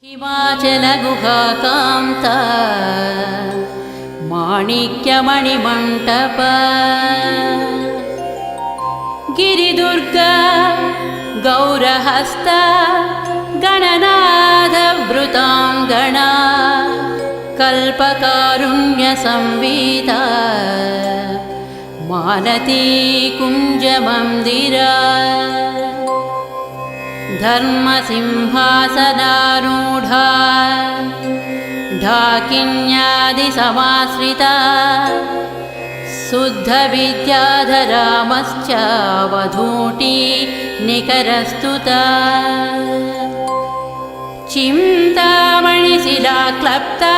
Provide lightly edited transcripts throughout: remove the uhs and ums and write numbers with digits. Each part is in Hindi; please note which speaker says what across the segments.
Speaker 1: हिमाचलगुहाकान्त माणिक्यमणिमण्टप गिरिदुर्गा गौरहस्त गणनाथवृताङ्गना कल्पकारुण्यसंविता मालती कुञ्जमन्दिरा धर्मसिंहासनारूढा ढाकिन्यादिसमाश्रिता शुद्धविद्याधरामश्च वधूटी निकरस्तुता चिन्तामणिशिलाक्लप्ता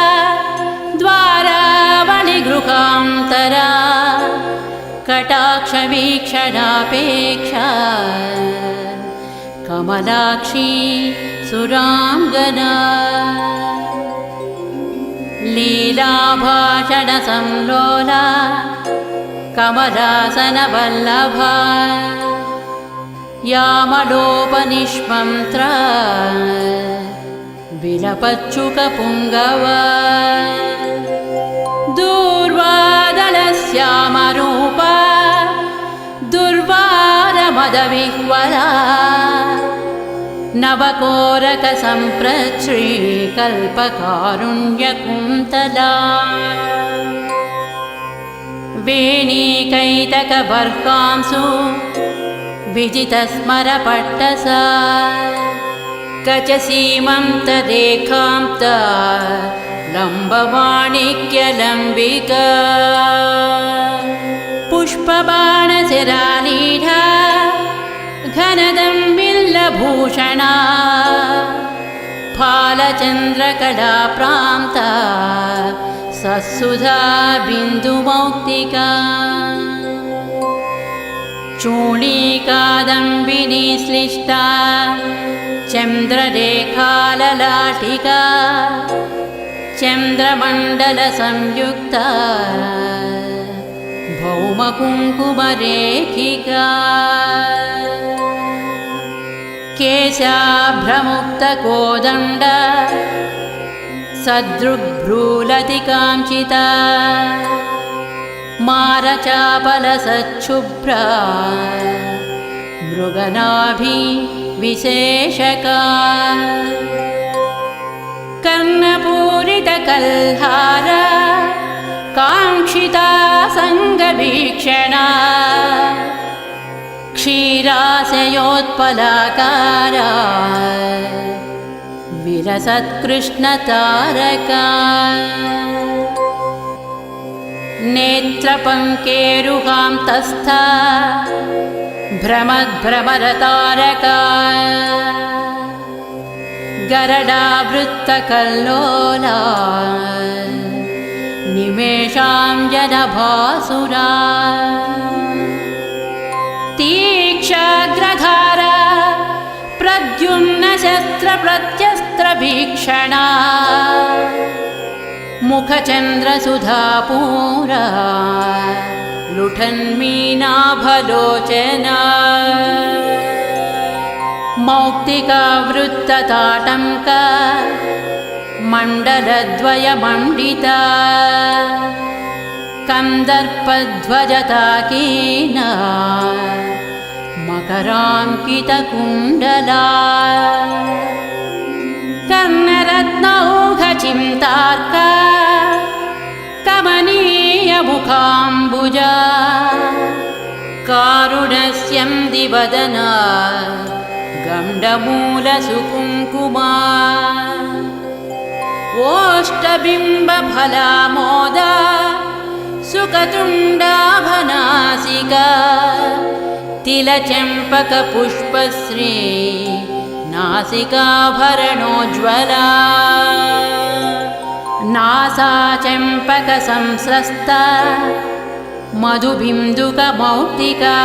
Speaker 1: द्वारावलिगृहान्तरा कटाक्षवीक्षणापेक्षा कमलाक्षी सुराङ्गना लीलाभाषणसंलोला कमलासनवल्लभा यामलोपनिष्मन्त्रा विलपच्युकपुङ्गवा दूर्वादलश्यामरूपा दुर्वारमदविह्वला नवकोरकसम्प्रश्रीकल्पकारुण्यकुन्तला वेणीकैतकबर्हांसु विजितस्मरपट्टसा कचसीमन्तरेखान्ता लम्बमाणिक्यलम्बिका पुष्पबाणशिरालीढा घनदम्बिल्लभूषणा फालचन्द्रकलाप्रान्ता सत्सुधा बिन्दुमौक्तिका चूणीकादम्बिनी श्लिष्टा चन्द्ररेखाललाटिका चन्द्रमण्डलसंयुक्ता भौमकुङ्कुमरेखिका केशाभ्रमुक्तकोदण्ड सदृग्भ्रूलतिकाञ्चिता मारचापलसच्छुभ्रा मृगनाभिविशेषका कर्णपूरितकल्हारा काङ्क्षिता सङ्गवीक्षणा क्षीराशयोत्पलाकारा विलसत्कृष्णतारका नेत्रपङ्केरुहान्तस्था भ्रमद्भ्रमरतारका गरडावृत्तकल्लोला निमेषाञ्जनभासुरा तीक्ष्णाग्रधारा प्रद्युम्नशस्त्रप्रत्यस्त्रभीक्षणा मुखचन्द्रसुधापूरा लुठन्मीनाभलोचना मौक्तिकावृत्तताटङ्का मण्डलद्वयमण्डिता कन्दर्पध्वजताकीना मकराङ्कितकुण्डला कर्णरत्नौघचिन्तार्का कमनीयमुखाम्बुजा कारुणस्यन्दिवदना गण्डमूलसुकुङ्कुमा ओष्ठबिम्बफलामोदा सुकतुण्डाभनासिका तिलचम्पकपुष्पश्री नासिकाभरणोज्ज्वला नासाचम्पकसंस्रस्ता मधुबिन्दुकमौक्तिका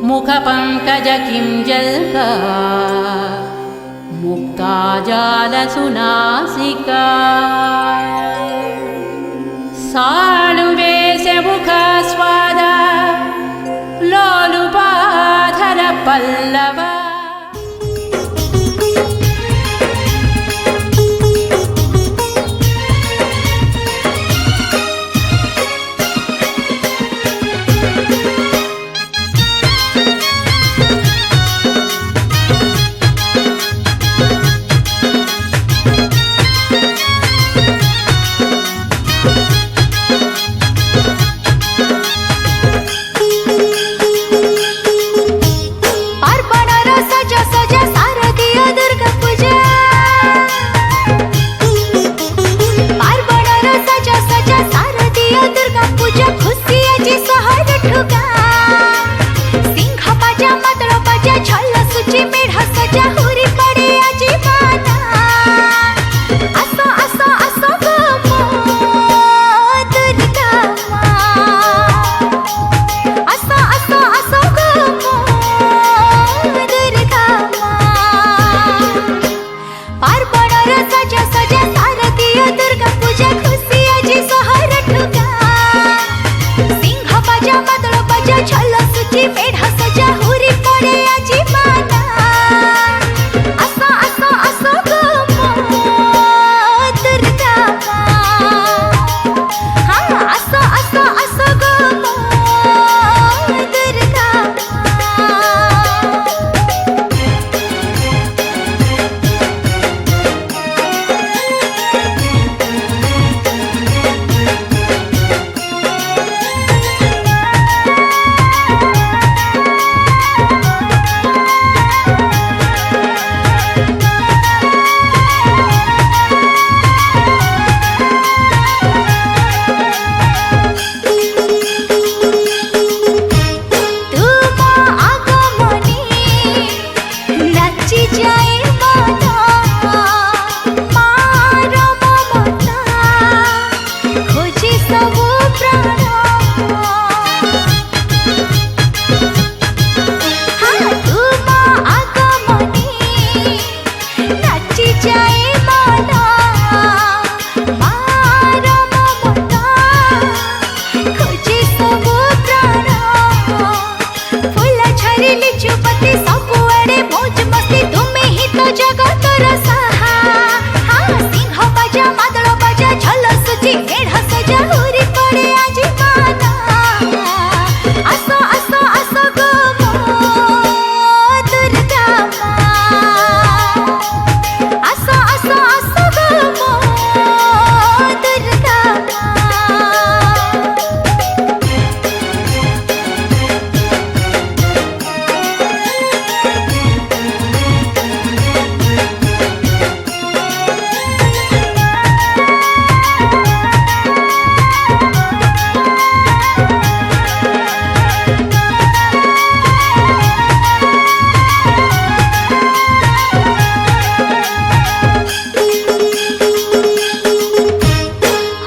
Speaker 1: मुखपङ्कजकिञ्जल्का मुक्ताजालसुनासिका साणुवेशमुखस्वादा लोलुपाधरपल्लवा
Speaker 2: नाची जाए माना मार ममता खोजे सबु प्राण फूल झरी लिचु पति सबुआड़े मौज मस्ती तुम्हें ही तो जगतर साहा हाँ सिंह बाजा मादल बाजा झल सुजी मेढ़ सजा हुरी पड़े आज माना आसो आसो आसो गो मो दुर्गा माँ आसो आसो आसो गो मो दुर्गा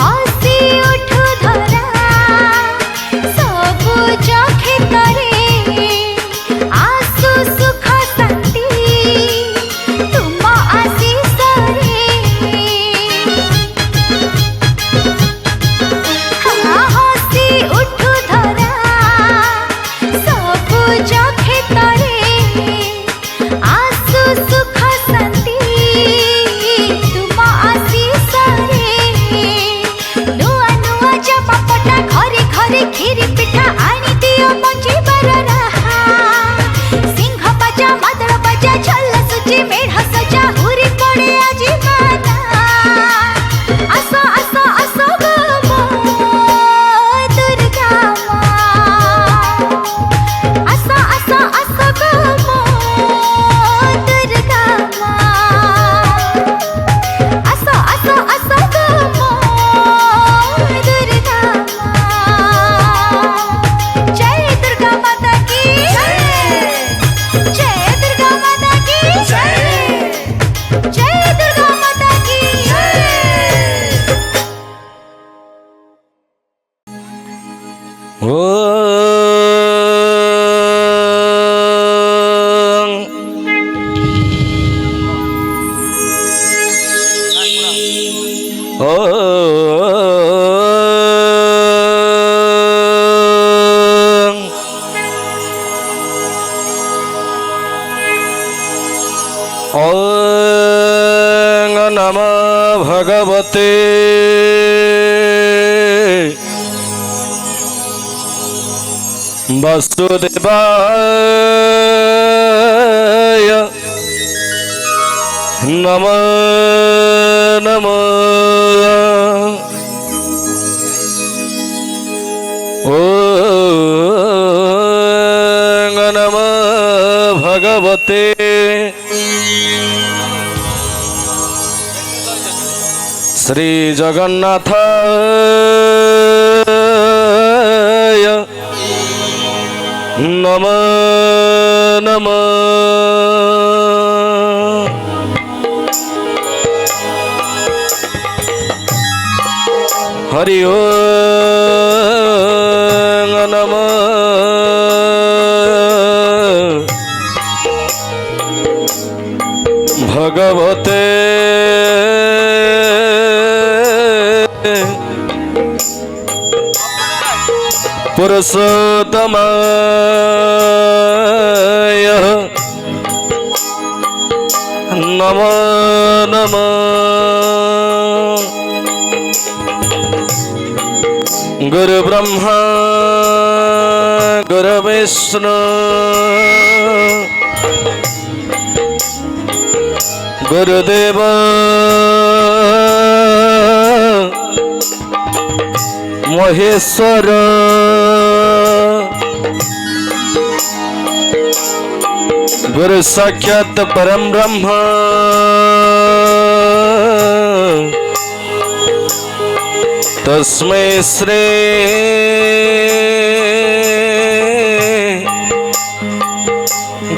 Speaker 2: हसी उठु धरा सबु जखे करे आसु सुख शांति तुम आशीष रे हाँ हसी उठु धरा सबु जखे करे आसु सुख शांति तुम आशीष रे नुआ नुआ जमा पटा घरे घरे खीरी पिठा आनी दियो मंजीवर रहा सिंह बाजा मादल बाजा झल सुजी मेढ़ सजा हुरी पड़े आज माना आसो आसो आसो गो मो दुर्गा माँ आसो आसो आसो गो मो दुर्गा माँ आसो आसो आसो गो मो दुर्गा माँ जय दुर्गा माता की जय दुर्गा माता की जय दुर्गा माता की
Speaker 3: ओं नमः भगवते वासुदेवाय नमः नमः ओं नमः भगवते श्री जगन्नाथाय नमः नमः हरि ओं नमः भगवते पुरुषोत्तमाय नमः नमः गुरु ब्रह्मा गुरु विष्णु गुरुदेव महेश्वर गुरु साक्षात परम ब्रह्म तस्मै श्री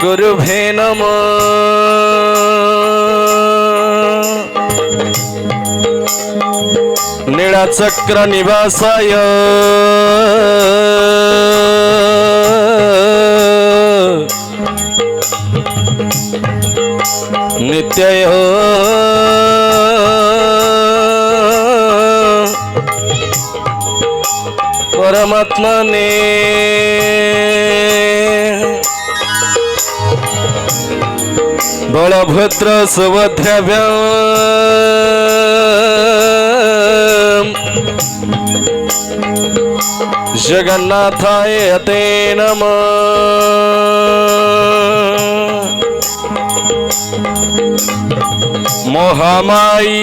Speaker 3: गुरुभे नमः नीलाचक्र निवासाय नित्य परमात्मा ने बलभद्र सुभद्राभ्यां जगन्नाथाय ते नमः। महामाई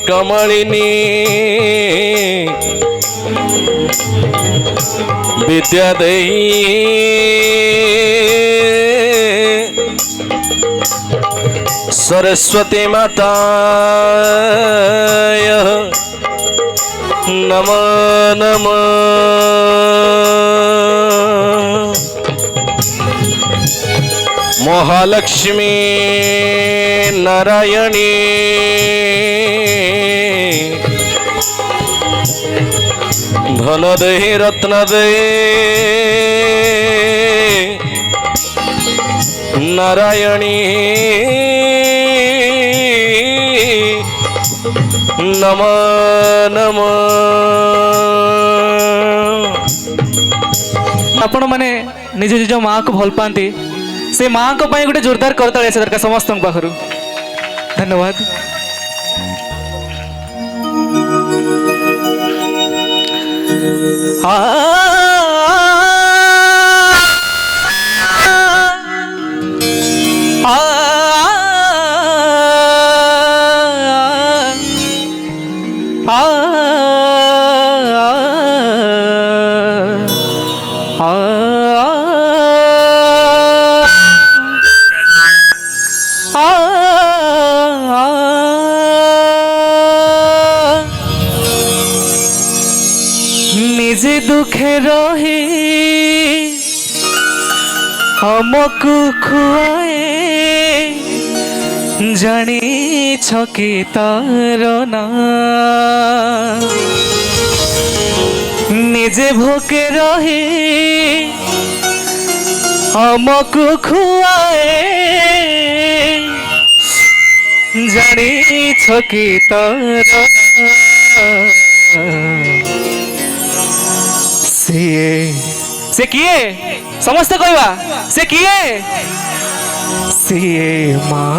Speaker 3: कमलिनी विद्या देही सरस्वती माता नमो नमः। महालक्ष्मी नारायणी धन देहि रत्न देहि नारायणी नमो नमः।
Speaker 4: आपण माने निज निज माँ को भल पाती से माँ को पाई गोटे जोरदार करताली आसे दरकार समस्त पाखरु। धन्यवाद। निजे दुखे रहे हमको खुआए जानी छकी तार ना निजे भूखे रहे हमको खुआए जानी छकी तार ना से किए समस्ते कहवा से किए सीए माँ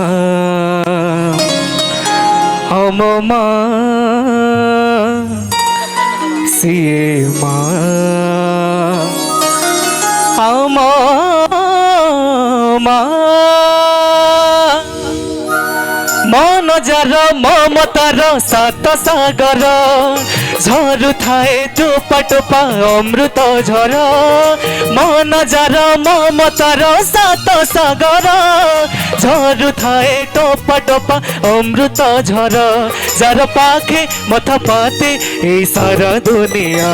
Speaker 4: हम माँ सीए माँ हम माँ मन जार ममतार सात सागर झरु थाए टोपा टोपा अमृत झर मन जार ममतार सात सागर झरु थाए टोपा टोपा अमृत झर जार पाखे मथा पाते ए सारा दुनिया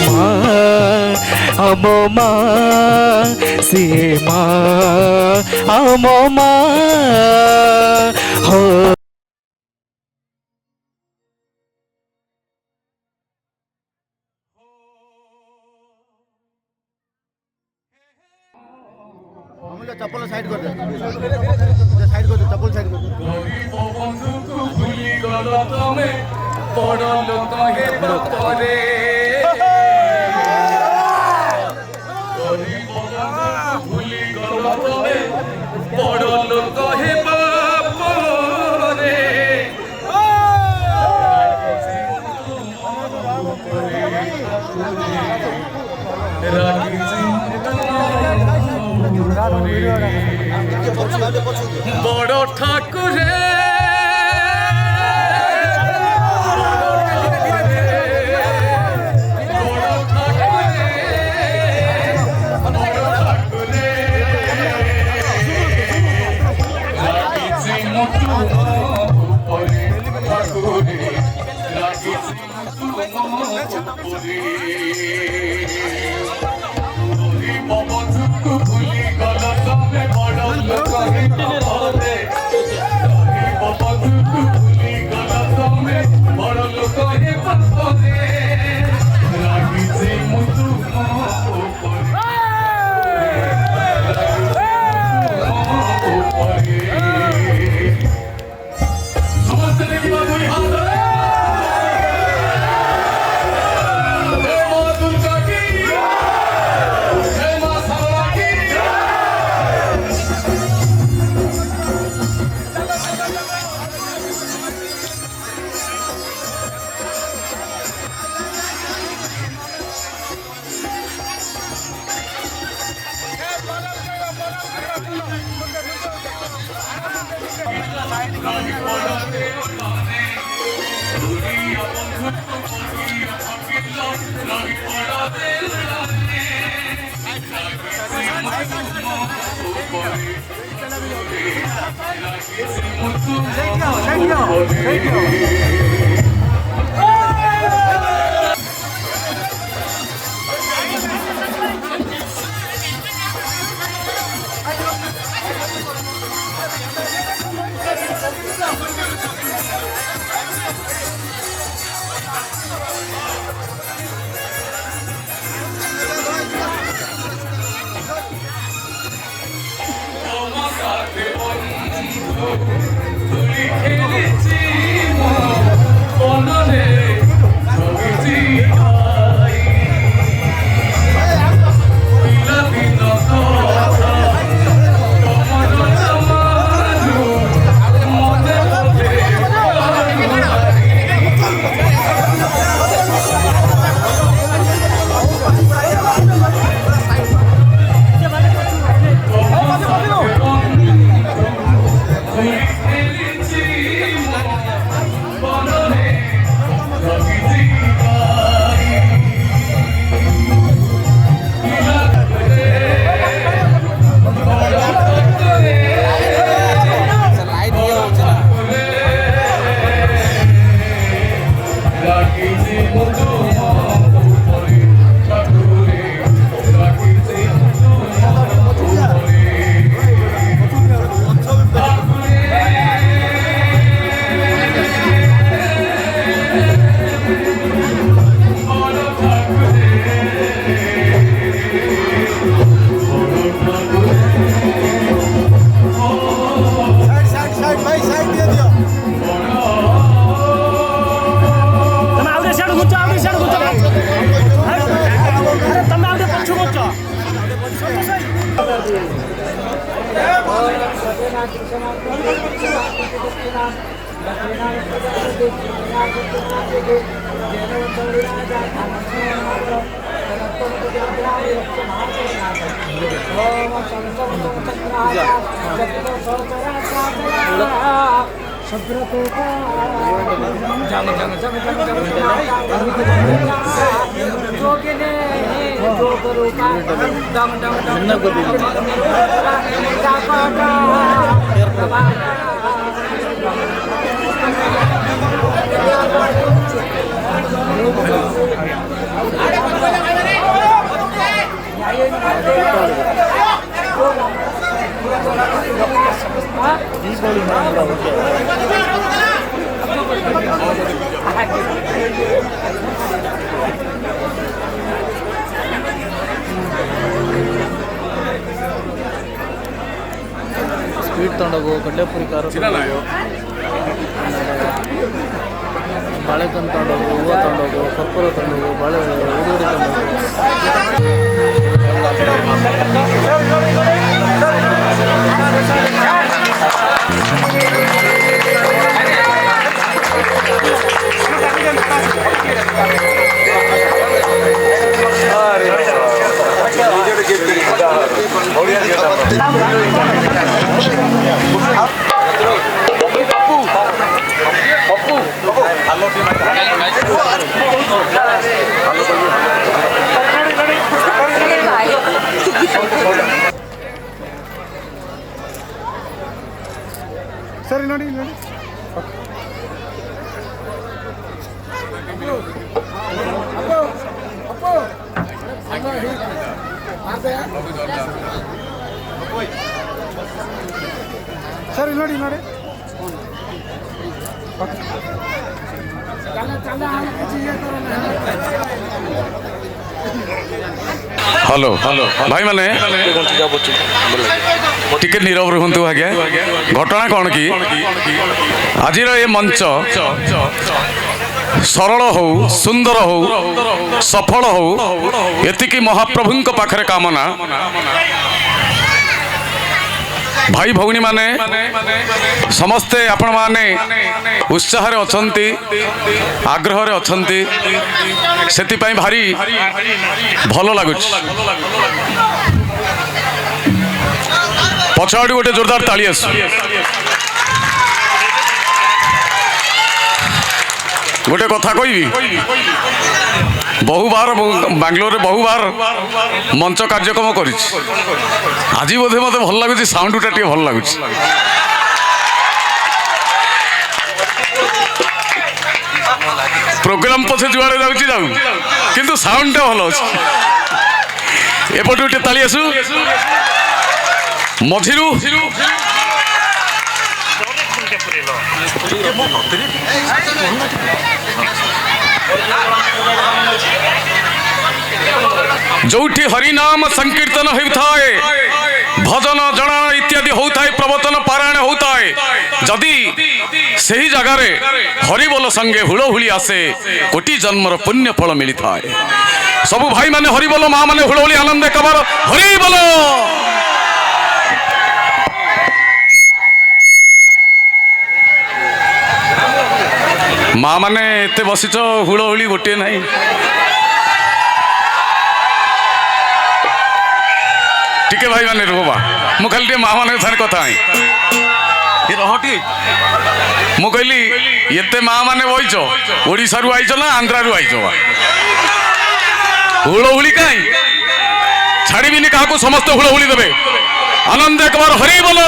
Speaker 4: माँ हम माँ सीए माँ हम माँ हो।
Speaker 5: चप्पल साइड कर दे साइड कर दे चप्पल साइड कर दे बंधु को भूली गलो तमे बड़ लोक हे बापरे गरीब बंधु भूली गलो तमे बड़ लोक हे बापरे बड़ ठाकुरे भूली गल तमे बड़ लोक
Speaker 6: ಸ್ವೀಟ್ ತೊಗೊಂಡೋಗು, ಕಡಲೆಪುರಿ ಖಾರ ತೊಗೊಂಡೋಗು, ಬಾಳೆಕಂದು ತೊಗೊಂಡೋಗು, ಹೂವು ತೊಗೊಂಡೋಗು, ಕರ್ಪೂರ ತೊಗೊಂಡೋಗು, ಬಾಳೆ ಉಡುಗೊರೆ
Speaker 5: ಸರಿ ನೋಡಿ ನೋಡಿ ಸರಿ ನೋಡಿ ನೋಡಿ
Speaker 7: हेलो भाई मैंने टिके नीरव रुहतु आज्ञा घटना कौन कि आज ये मंच सरल हो सुंदर हो सफल हो एतिकी महाप्रभु पाखरे कामना भाई भौणी माने समस्ते आपण माने उत्साह रे अछंती आग्रह रे अछंती सेति पई भारी भलो लागुछ। ପଛଆଡ଼ୁ ଗୋଟେ ଜୋରଦାର ତାଳି ଆସୁ। ଗୋଟେ କଥା କହିବି, ବହୁବାର ବାଙ୍ଗାଲୋରରେ ବହୁବାର ମଞ୍ଚ କାର୍ଯ୍ୟକ୍ରମ କରିଛି। ଆଜି ବୋଧେ ମୋତେ ଭଲ ଲାଗୁଛି, ସାଉଣ୍ଡଟା ଟିକେ ଭଲ ଲାଗୁଛି। ପ୍ରୋଗ୍ରାମ ପଛେ ଯୁଆଡ଼େ ଯାଉଛି ଯାଉ, କିନ୍ତୁ ସାଉଣ୍ଡଟା ଭଲ ଅଛି। ଏପଟୁ ଟିକେ ତାଳି ଆସୁ। ମଝିରୁ जोठी हरिनाम संकीर्तन होता है, भजन जनान इत्यादि होता है, प्रवचन पारायण होता है, जदि सही जगार हरिबोल संगे हुलहुली आसे कोटि जन्मर पुण्य फल मिलता है। सबु भाई माने हरिबोल, माँ माने हुलहुली आनंद कबर हरिबोल। माँ माने एते बसिच हुलहुली गोटे नहीं। टिके भाई माने रुहबा, मु खाली माँ मान कथा रही मु कहली एते माँ माने बईच ओडिशा रु आईच ना आंध्रा रु आईच हुलहुली कहीं छाड़बीनि क्या समस्त हुलहुली देवे आनंद एक बार हरि बोल।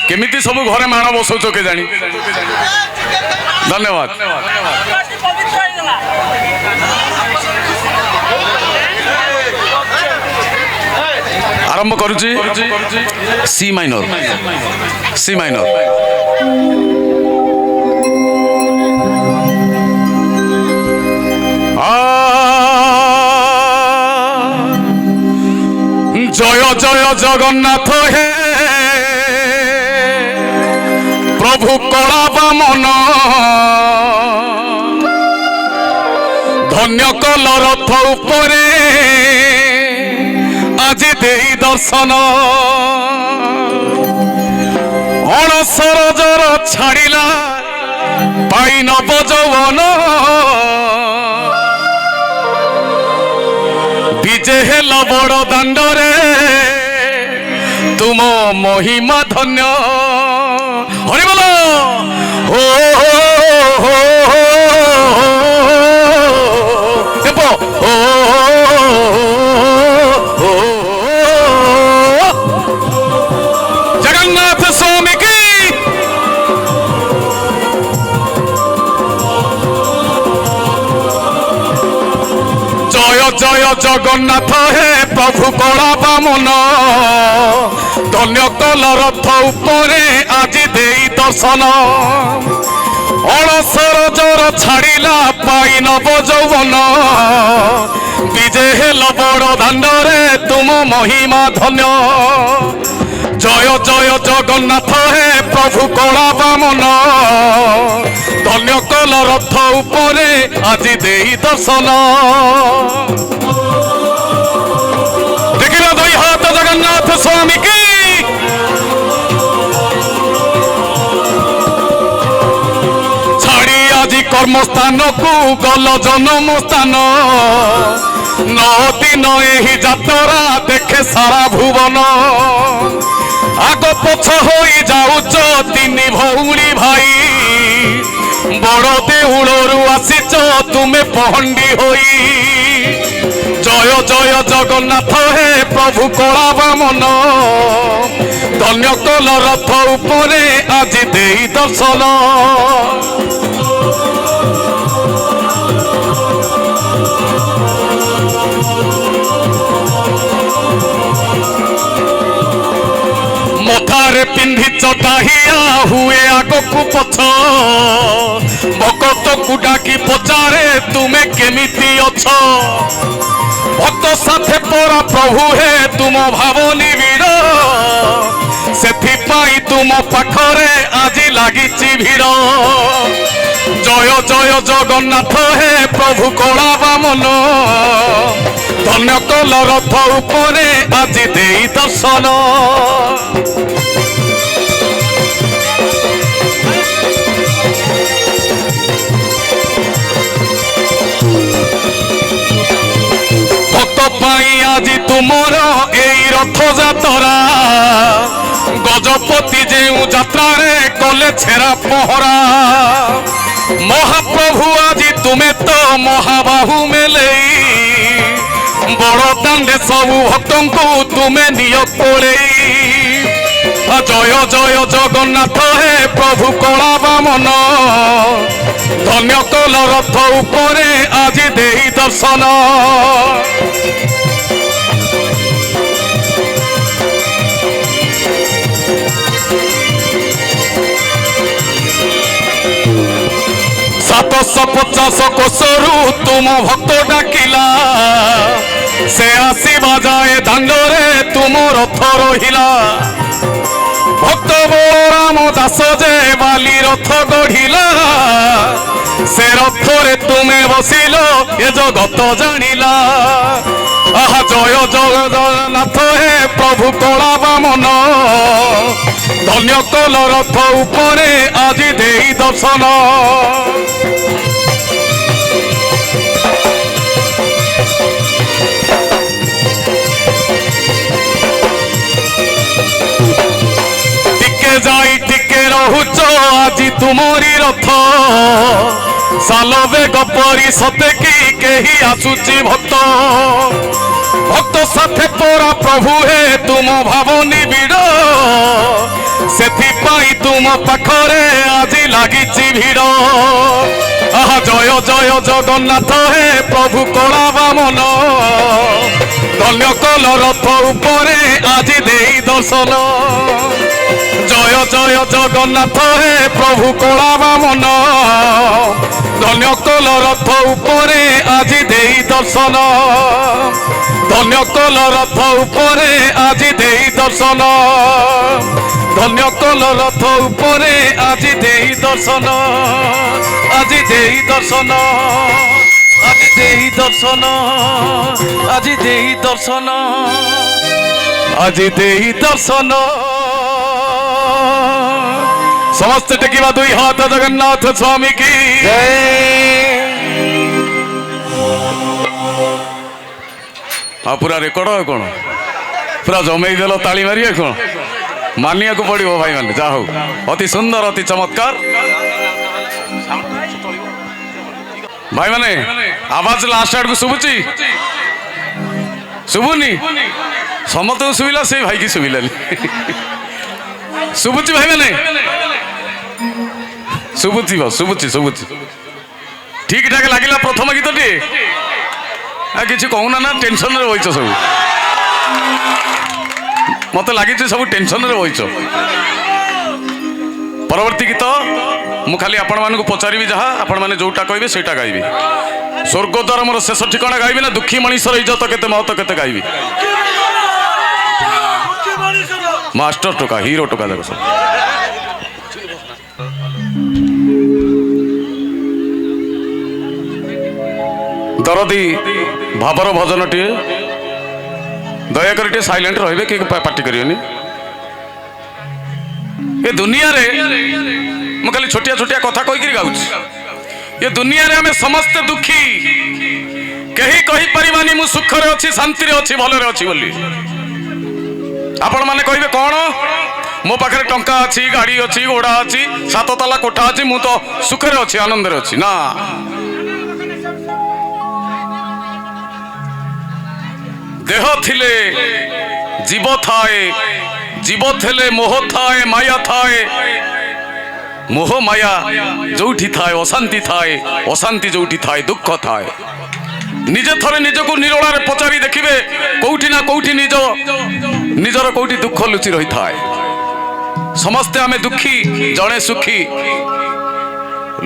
Speaker 7: केमिति सबू घरे माण बसौच के जानी। धन्यवाद। आरंभ करुची सी माइनर। सी माइनर जय जय जगन्नाथ हे प्रभु कला बामन, धन्य कल रथ उपरे आज देई दर्शन, अणसर जर छाड़िला पाई नव जौवन, विजय हेल बड़ दांडरे तुम महिमा धन्य। हरि बोल। हो जगन्नाथ स्वामी की जय जय जगन्नाथ हे प्रभु कला बामन, धन्य कल रथ उपरे आज देई दर्शन, अणसर जर छाड़िला पाई नव जौवन, विजय हेल बड़ दांडरे तुम महिमा धन्य। जय जय जगन्नाथ हे प्रभु कला बामन, धन्य कल रथ उपरे आज देई दर्शन। देखिला दुई हाथ जगन्नाथ स्वामी की। छाड़ी आज कर्मस्थान को गल जन्म स्थान, 9 दिन एही जातरा देखे सारा भुवन, आग पछ हो जाऊच तीन भौणी भाई, बड़ देउलरू आसीच तुमे पहंडी होई। जय जय जगन्नाथ हे प्रभु कला बामन, धन्य कल रथ उपरे आज देई दर्शन। मथारे पिंधि चटाहिया हुए आगकू पछ, भक्त को डाकी पचारे तुमे केमिति अछ, भक्त साथे परा प्रभु हे तुम भाव निबिड़, सेथिपाई तुम पाखरे आज लागिची भिड़। जय जय जगन्नाथ हे प्रभु कला बामन, धन्य कल रथ उपरे आज देई दर्शन। ସେଥିପାଇଁ ଆଜି ତୁମର ଏଇ ରଥଯାତ୍ରା ଗଜପତି ଯେଉଁ ଯାତ୍ରାରେ କଲେ ଛେରା ପହରା ମହାପ୍ରଭୁ ଆଜି ତୁମେ ତ ମହାବାହୁ ମେଲେଇ ବଡ଼ ଦାଣ୍ଡେ ସବୁ ଭକ୍ତଙ୍କୁ ତୁମେ ନିଅ କୋଳେଇ ଜୟ ଜୟ ଜଗନ୍ନାଥ ହେ ପ୍ରଭୁ କଳା ବାମନ ଧନ୍ୟ କଲ ରଥ ଉପରେ ଆଜି ଦେଇ ଦର୍ଶନ ସାତଶହ 50 କୋଶରୁ ତୁମ ଭକ୍ତ ଡାକିଲା ସେ ଆସିବା ଯାଏ ଦାଣ୍ଡରେ ତୁମ ରଥ ରହିଲା ଭକ୍ତ ବଳରାମ ଦାସ ଯେ ବାଲି ରଥ ଗଢିଲା ସେ ରଥରେ ତୁମେ ବସିଲ ଏ ଜଗତ ଜାଣିଲା ଆହା ଜୟ ଜଗନ୍ନାଥ ହେ ପ୍ରଭୁ କଳା ବାମନ ଧନ୍ୟ କଲ ରଥ ଉପରେ ଆଜି ଦେଇ ଦର୍ଶନ যাই টিকে রহুছ আজি তুমরি রথ সাল বেগ পরি সতে কি কেহি আসুচি ভক্ত ভক্ত সাথে পরা প্রভু হে তুম ভাব নিবিড় সেথিপাই তুম পাখরে আজি লাগিছি ভিড় আহা জয় জয় জগন্নাথ হে প্রভু কলা বামন ধন্য কল রথ উপরে আজি দেই দর্শন জয় জয় জগন্নাথ হে প্রভু কলা বামন ধন্য কল রথ উপরে আজি দেই দর্শন ধন্য কল রথ উপরে আজি দেই দর্শন ধন্য কল রথ উপরে আজি দেই দর্শন আজি দেই দর্শন আজি দেই দর্শন আজি দেই দর্শন আজি দেই দর্শন समस्त टेकिवा दुई हाथ जगन्नाथ स्वामी की हाँ पूरा रेकर्ड है कौन पूरा जमे देल ताली मारे कौन मानिया को पड़ो भाई मैंने जा हो अति सुंदर अति चमत्कार भाई मैंने आवाज लास्ट आड़ को शुभुची शुभुनी समस्त को शुभिला से भाई की शुभिला शुभुची भाई मैंने शुभुची शुभुची शुभुची ठीक ठाक लगिला प्रथम गीत टी किसी कहूना ना टेंशन रे बइछ सब मत लगी सब टेंशन रे बइछ परवर्ती गीत मु खाली आपण मानक पचारि जहाँ आपण माने जोटा कहबे सेटा गाइबी स्वर्गद्वार मोर शेष ठिकाना गाइबी ना दुखी मनीषर इज्जत केते महत्व केते गाइबी मास्टर टोका हीरो टोका देखो सब दरदी भावर भजन टे दयाकर टे साइलेंट रहिबे कि पार्टी करियोनी ये दुनिया रे मु खाली छोटिया छोटिया कथा कहि कि गाउछ ये दुनिया रे हमें समस्त दुखी कहीं कहि परिमानी मु सुख रे अछि शांति रे अछि भले रे अछि बोली आपण माने कहिबे कोन मो पाखरे टंका अछि गाड़ी अछि घोड़ा अछि सात तला कोठा अछि मु तो सुख रे अछि आनंद रे अछि ना देह थिले जीव थाए जीव थिले मोह थाए माया थाए मोह माया जोठी थाए अशांति थाए अशांति जोठी थाए दुख थाए निजे थरे निजको निरोड़ा रे पचारि देखिबे कोउठी ना कोउठी निजर कोउठी दुख लुचि रही थाए समस्ते आमे दुखी जणे सुखी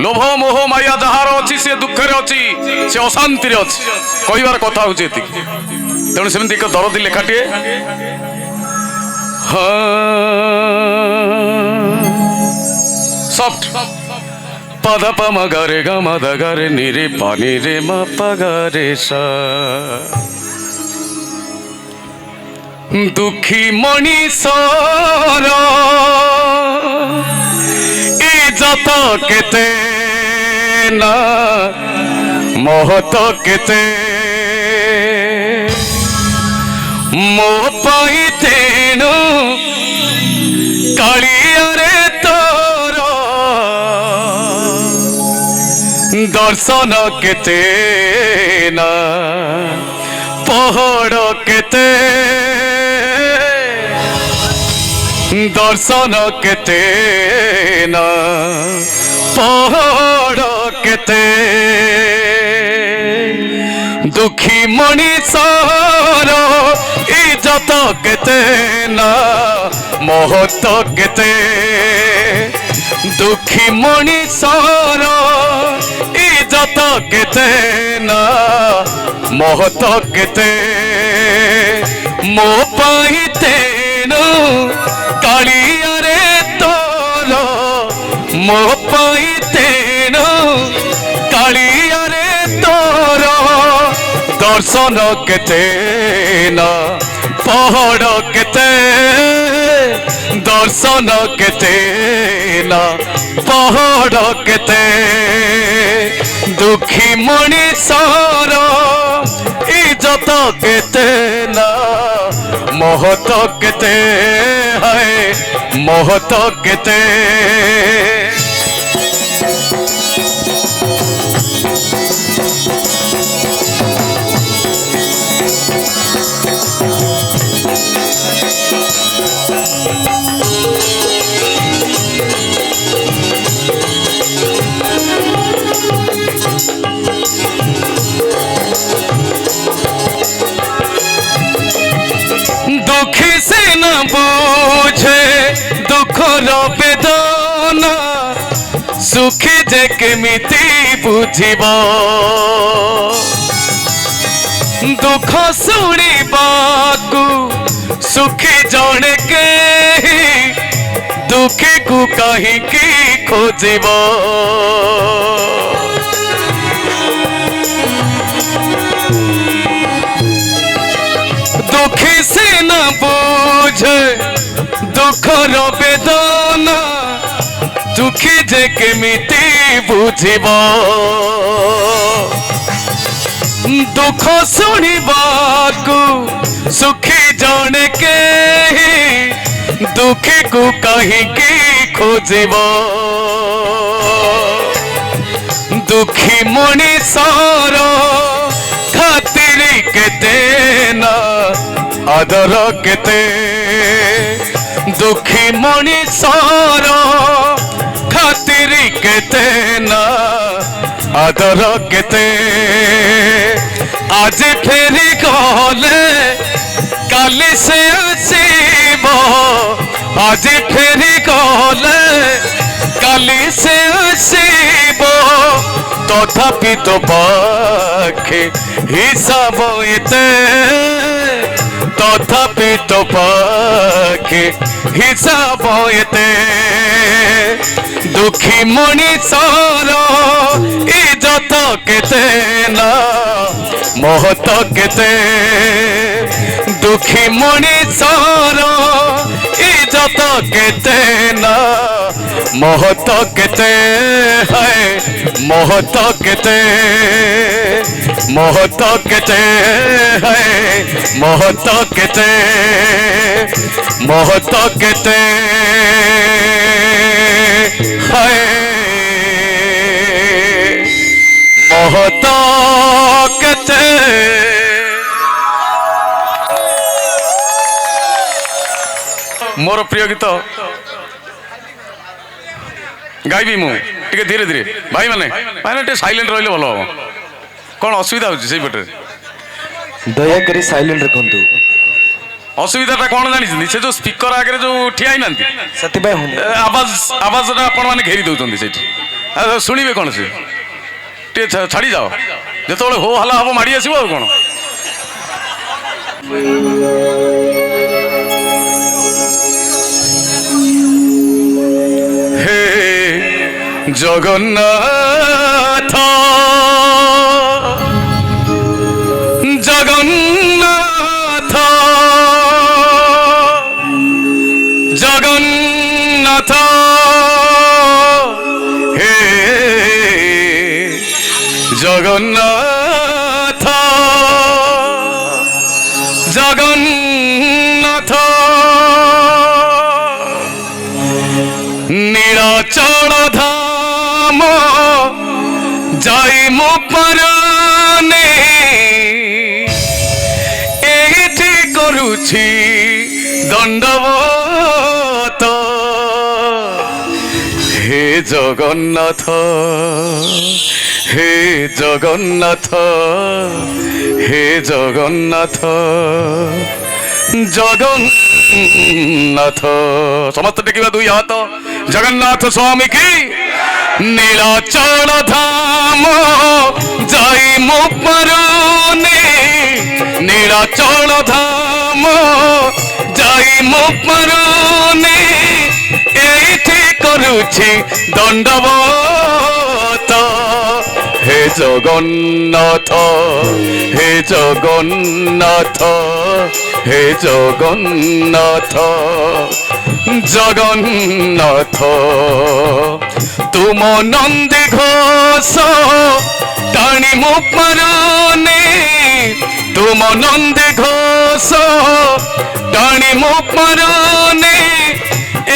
Speaker 7: लोभ मोह माया जहार अच्छी से दुख रे अच्छी से अशांति रे अच्छी कहिबार कथा होची एति तेणु सेमती एक दरदी लेखाटे सॉफ्ट पद प म ग रे ग म द ग रे नि रे प नि रे म प ग रे सा दुखी मनीषर इज्जत केते ना महत केते
Speaker 3: ମୋ ପାଇଁ ତେଣୁ କାଳିଆରେ ତୋର ଦର୍ଶନ କେତେ ନା ପହଡ଼ କେତେ ଦର୍ଶନ କେତେ ନା ପହଡ଼ କେତେ ଦୁଃଖୀ ମଣିଷର ଇଜ୍ଜତ କେତେ ନା ମହତ କେତେ ଦୁଃଖୀ ମଣିଷର ଇଜ୍ଜତ କେତେ ନା ମହତ କେତେ ମୋ ପାଇଁ ତେଣୁ କାଳିଆରେ ତୋର ମୋ ପାଇଁ ତେଣୁ କାଳିଆରେ ତୋର ଦର୍ଶନ କେତେ ନା ପହଡ଼ କେତେ ଦର୍ଶନ କେତେ ନା ପହଡ଼ କେତେ ଦୁଃଖୀ ମଣିଷର ଇଜ୍ଜତ କେତେ ନା ମହତ କେତେ ହାୟ ମହତ କେତେ দুঃখী সে না বুঝে দুঃখর বেদনা সুখী যে কেমিতি বুঝিব দুঃখ শুଣିବାକୁ সুখী জଣେ କେହି ଦୁଃଖୀକୁ କାହିଁକି ଖୋଜିବ দুঃখী সে না বুঝে দুঃখর বেদনা দুঃখী যে কেমিতি বুঝিব দুঃখ শুଣିବାକୁ সুখী জଣେ କେହି ଦୁଃଖୀକୁ କାହିଁକି ଖୋଜିବ ଦୁଃଖୀ ମଣିଷର ଖାତିରି କେତେ ନା ଆଦର କେତେ ଦୁଃଖୀ ମଣିଷର ଖାତିରି କେତେ ନା ଆଦର କେତେ ଆଜି ଫେରି ଗଲେ କାଲି ସେ ଆସିବ ଆଜି ଫେରି ଗଲେ କାଲି ସେ ଆସିବ তথাপি তো পাখে হিসাব এতে তথাপি তো পাখে হিসাব এতে দুঃখী মଣିষর ইজ্জত কেতে না মহত কেতে দুঃখী মଣିষর ইজ্জত কেতে না মহত কেতে হায় মহত কেতে মহত কেতে হায় মহত কেতে মহত কেতে হায় মহত কেতে मोर प्रिय गीत गाइबी मु टिके धीरे धीरे भाई माने टे साइलेंट रहिले भलो कौन असुविधा होची सेई पटे
Speaker 8: दया करी साइलेंट रखंतु
Speaker 3: असुविधाटा कौन जानी से जो स्पीकर आगे जो ठिया नांती
Speaker 8: सतिबाई
Speaker 3: आवाज आवाजटा आपण माने घेरी दउचंदी सेठी सुनिबे कौन से टे छाड़ी जाओ जेतोले हो हला हबो माडी आसीबो आ कोन हे जगन्नाथ जगन्नाथ जगन्नाथ हे जगन्नाथ
Speaker 7: জগন্নাথ নীলাচল ধাম যাই মো পরানে এইটি করুছি দণ্ডবত হে জগন্নাথ হে জগন্নাথ হে জগন্নাথ জগন্নাথ সমস্ত টেকিবা দুই হাত জগন্নাথ স্বামী কি নীলাচল ধাম যাই মো পরানে নীলাচল ধাম যাই মো পরানে এইটি করুছি দণ্ডবত হে জগন্নাথ হে জগন্নাথ হে জগন্নাথ জগন্নাথ তুম নন্দী ঘোষ টাণি মো পরানে তুম নন্দী ঘোষ টাণি মো পরানে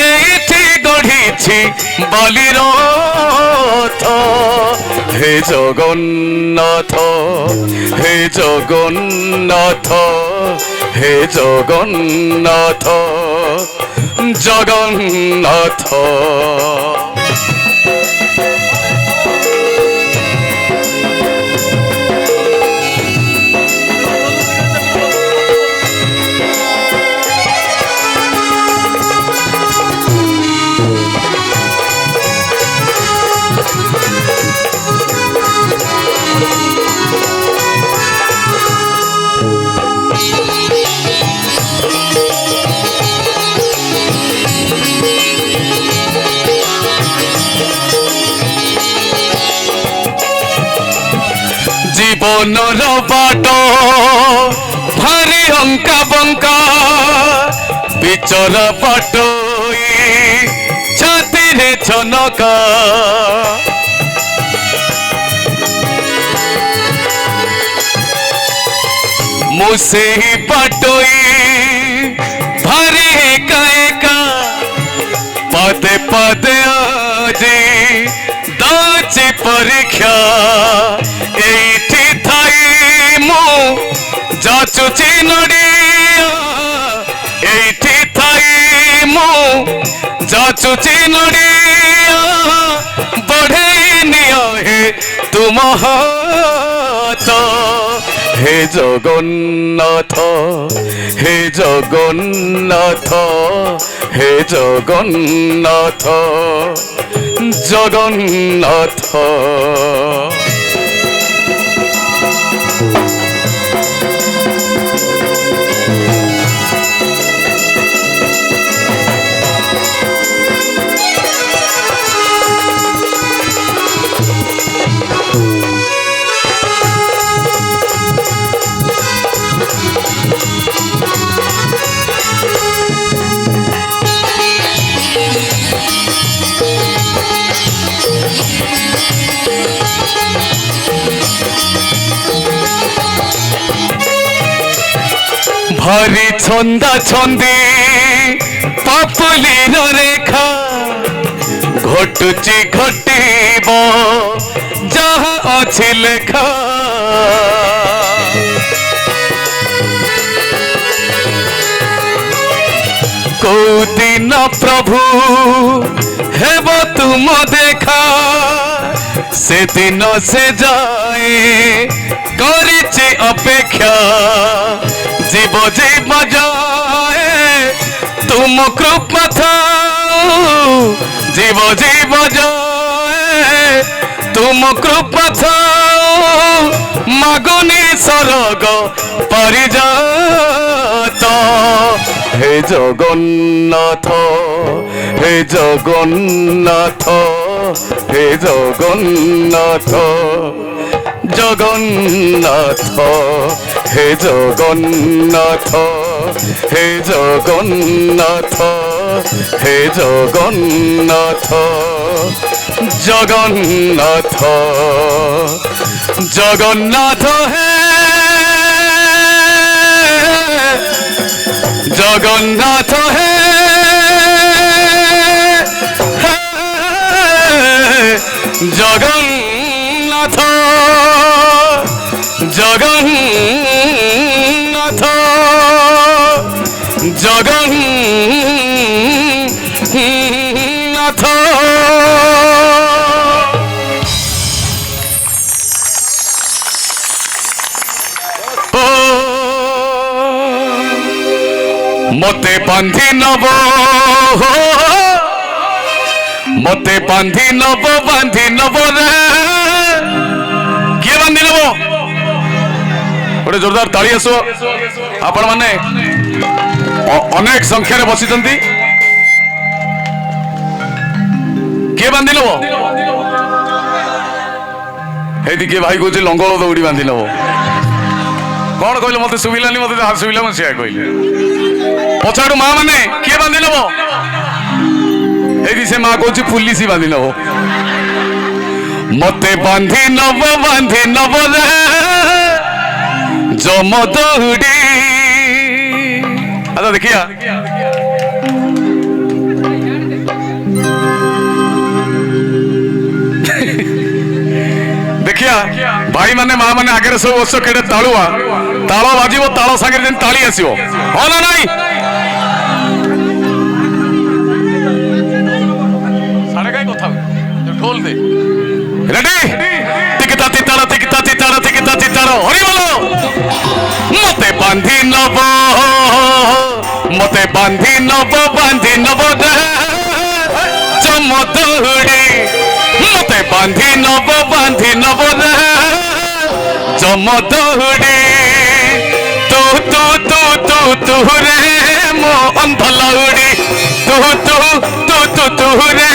Speaker 7: এইটি গঢ়িছি বলিরথ হে জগন্নাথ হে জগন্নাথ হে জগন্নাথ জগন্নাথ জীবনর বাট ভারি অঙ্কা বঙ্কা বিচর বাটই ছাতিরে ছনকা মু সেই বাটই ভারি একা একা পদে পদে আজি দাচি পরীক্ষা এইটি থাই মু যাচুছি নড়িয়া এইটি থাই মু যাচুছি নড়িয়া বঢ়েই নিয় হে তুম হাত হে জগন্নাথ হে জগন্নাথ হে জগন্নাথ জগন্নাথ ভারি ছন্দা ছন্দি পাপুলির রেখা ঘটুচি ঘটিব যাহা আছে লেখা কোদিন প্রভু হেব তুম দেখা সেদিন সে যায় করিছে অপেক্ষা জীব জীব যায় তুম কৃপা থাও জীব জীব যায় তুম কৃপা থাও মাগনি স্বর্গ পরিজাত হে জগন্নাথ হে জগন্নাথ হে জগন্নাথ জগন্নাথ হে জগন্নাথ হে জগন্নাথ হে জগন্নাথ জগন্নাথ জগন্নাথ হে জগন্নাথ হে জগন্নাথ জগন্নাথ জগন্নাথ মতে বান্ধি নব মতে বান্ধি নব রে কিଏ ବାନ୍ଧି ନବ ଗୋଟେ ଜୋରଦାର ତାଳି ଆସିବ ଆପଣ ମାନେ ଅନେକ ସଂଖ୍ୟାରେ ବସିଛନ୍ତି କିଏ ବାନ୍ଧି ନବ ହେଇଠି କିଏ ଭାଇ କହୁଛି ଲଙ୍ଗଳ ଦୌଡ଼ି ବାନ୍ଧି ନବ କଣ କହିଲେ ମତେ ଶୁଭିଲାନି ମତେ ଯାହା ଶୁଭିଲା ମୁଁ ସେଇଆ କହିଲି ପଛଆଡୁ ମା ମାନେ କିଏ ବାନ୍ଧି ନବ ଏଇଠି ସେ ମା କହୁଛି ପୁଲିସ ବାନ୍ଧି ନବ ମତେ ବାନ୍ଧି ନବ ରେ ଯମ ଦୌଡ଼ି ଆଚ୍ଛା ଦେଖିଆ ଦେଖିଆ ଭାଇ ମାନେ ମା ମାନେ ଆଗରେ ସବୁ ବସ କେଡ଼େ ତାଳୁଆ ତାଳ ବାଜିବ ତାଳ ସାଙ୍ଗରେ ଯେମିତି ତାଳି ଆସିବ ହଁ ନା ନାଇଁ ସାଡେ କାଇଁ କଥା ଢୋଲ ଦେ ରେଡି ଟିକିତା ତିତାର ଟିକିତା ତିତାର ଟିକିତା ତିତାର ହରି ବୋଲ ମତେ ବାନ୍ଧି ନବ ଯମ ଦୌଡ଼ି মতে বান্ধি নব রে যম দৌড়ি তু তু তু তু তু রে মো অন্ধ লৌড়ি তু তু তু তু তু রে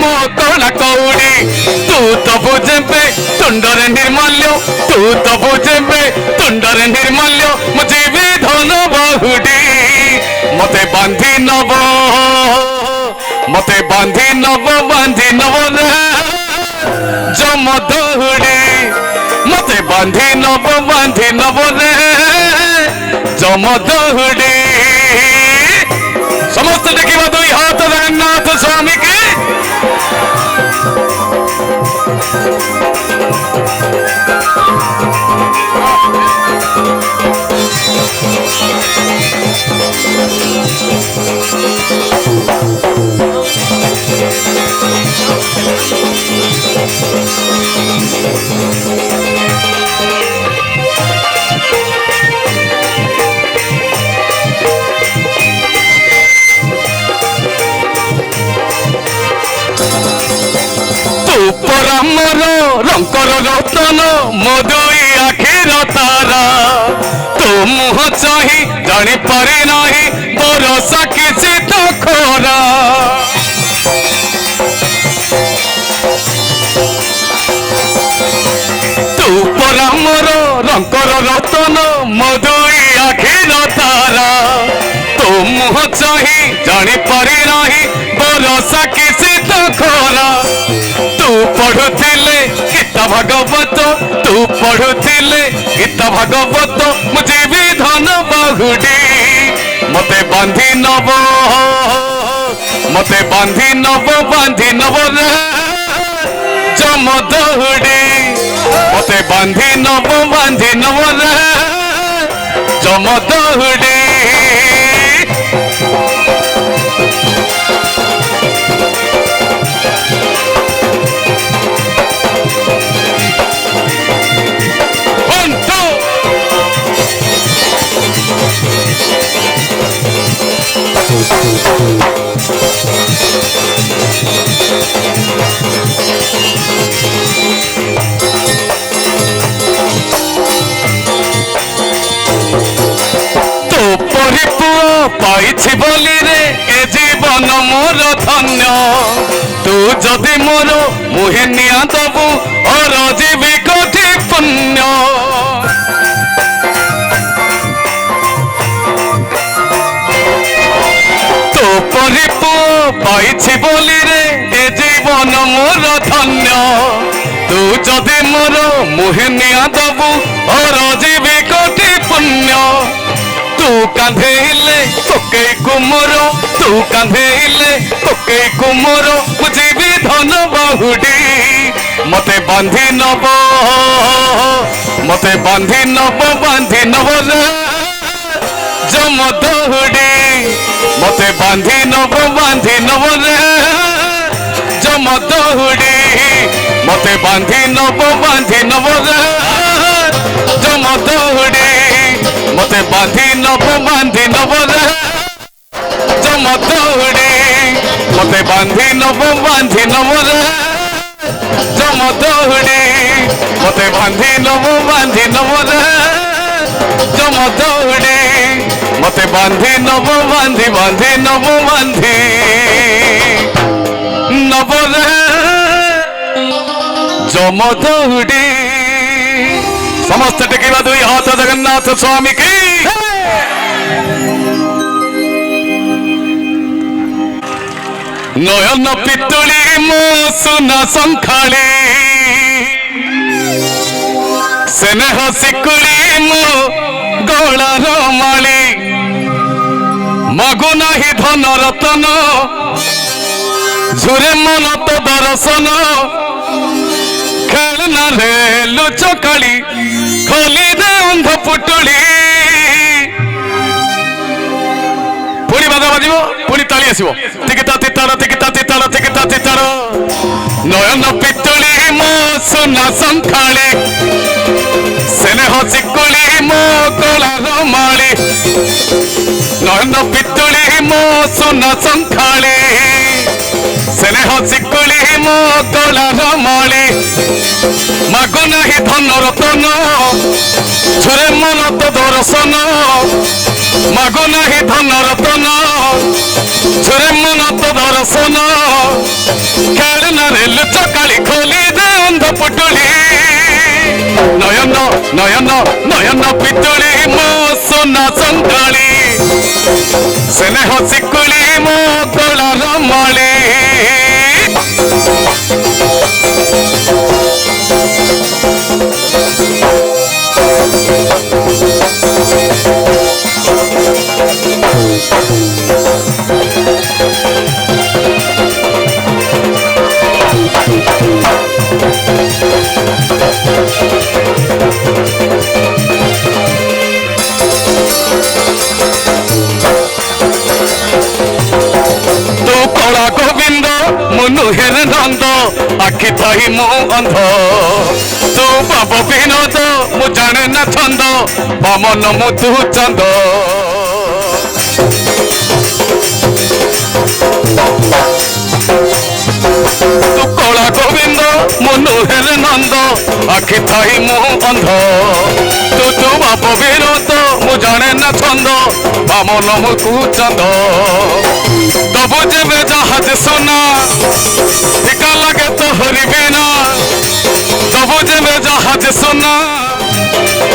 Speaker 7: মো কলা কৌড়ি তু তবু যেবে তুণ্ডরে নির্মাল্য তু তবু যেবে তুণ্ডরে নির্মাল্য মো জীবি ধন বহুড়ি মতে বান্ধি নব রে যম দৌড়ি মতে বান্ধি নব রে যম দৌড়ি সমস্ত দেখিবা দুই হাত জগন্নাথ স্বামী কি পরামর রঙ্কর রতন মধুই আখির তারা তো মুহ চাহি জানি পারি নাহি বরসা কিছু তো খরা তু পরামর রঙ্কর রতন মধুই আখির তারা তো মুহ চাহি জানি পারি নাহি বরসা কিছু তো খরা তু পড়ুলে গীতা ভাগবত মু জীবি ধন বহুড়ি মতে বান্ধি নব রে যম দৌড়ি মতে বান্ধি নব রে যম দৌড়ি পাইছি বলি রে এ জীবন মোর ধন্য তু যদি মোর মুহে নিয়া দবু অর জীবি কোটি পুণ্য তো পরিপু পাইছি বলি রে এ জীবন মোর ধন্য তু যদি মোর মুহে নিয়া দবু অর জীবি কোটি পুণ্য তু ତୁ କାନ୍ଧେଇଲେ ପକେଇ କୁମର ତୁ କାନ୍ଧେଇଲେ ପକେଇ କୁମର ମୁଁ ଯିବି ଧନ ବାହୁଡ଼ି ମତେ ବାନ୍ଧି ନବ ରେ ଜମ ଦହୁଡ଼ି ମତେ ବାନ୍ଧି ନବ ରେ ଜମ ଦହୁଡ଼ି ମତେ ବାନ୍ଧି ନବ ରେ ଜମ ଦହୁଡ଼ି ମତେ ବାନ୍ଧି ନବ ରେ ଜମ ଦହୁଡ଼ି ମତେ ବାନ୍ଧି ନବ ରେ ଜମ ଦହୁଡ଼ି ମତେ ବାନ୍ଧି ନବ ରେ ଜମ ଦହୁଡ଼ି ମତେ ବାନ୍ଧି ନବ ରେ ଜମ ଦହୁଡ଼ି। ସମସ୍ତେ ଟେକିବା ଦୁଇ ହାତ ଜଗନ୍ନାଥ ସ୍ୱାମୀ କି। ନୟନ ପିତୁଳି ମୋ ସୁନା ଶଙ୍ଖାଳି ସ୍ନେହ ଶିକୁଳି ମୋ ଗଳାର ମାଳି ମାଗୁ ନାହିଁ ଧନ ରତନ ଝୁରେ ମନ ତ ଦର୍ଶନ ଖେଳନାରେ ଲୁଚକାଳି ଖୋଲି ଦେ ଅନ୍ଧ ପୁଟୁଳି। ପୁଣି ବାଜା ବାଜିବ ପୁଣି ତାଳି ଆସିବ ତିକିତା ତିତାର ତିକିତା ତିତାର ତିକିତା ତିତାର। ନୟନ ପିତୁଳି ମୋ ସୁନା ଶଙ୍ଖାଳି ସ୍ନେହ ଶିକୁଳି ମୋ ଗଳାର ମାଳି ନୟନ ପିତୁଳି ମୋ ସୁନା ଶଙ୍ଖାଳି ସ୍ନେହ ଶିକୁଳି ମୋ ଗଳାର ମାଳି ମାଗୁ ନାହିଁ ଧନ ରତନ ଝୁରେ ମନ ତ ଦର୍ଶନ ମାଗୁ ନାହିଁ ଧନ ରତନ ଝୁରେ ମନ ତ ଦର୍ଶନ ଖେଳନାରେ ଲୁଚକାଳି ଖୋଲି ଦେ ଅନ୍ଧ ପୁଟୁଳି। ନୟନ ନୟନ ନୟନ ପିତୁଳି ମୋ ସୁନା ଶଙ୍ଖାଳି ସ୍ନେହ ଶିକୁଳି ମୋ ଗଳାର ମାଳି। ତୁ କଳା ଗୋବିନ୍ଦ ମୁଁ ନୁହେଁ ନନ୍ଦ ଆଖି ଥାଇ ମୁଁ ଅନ୍ଧ ତୁ ବାବ ବିନୋଦ ମୁଁ ଜାଣେ ନା ଛନ୍ଦ ବାମନ ମୁଁ ତୁ ଚନ୍ଦ। ତୁ କଳା ଗୋବିନ୍ଦ ମୁଁ ନୁହେଁ ନନ୍ଦ ଆଖି ଥାଇ ମୁଁ ଅନ୍ଧ ତୁ ତୁ ବାପ ବିନୋଦ ମୁଁ ଜାଣେ ନା ଛନ୍ଦ ବାମନ ମୁଁ ତୁ ଚନ୍ଦ। তবু যেবে জাহাজ সোনা ফিকা লাগে তো হরিবি না তবু যেবে জাহাজ সোনা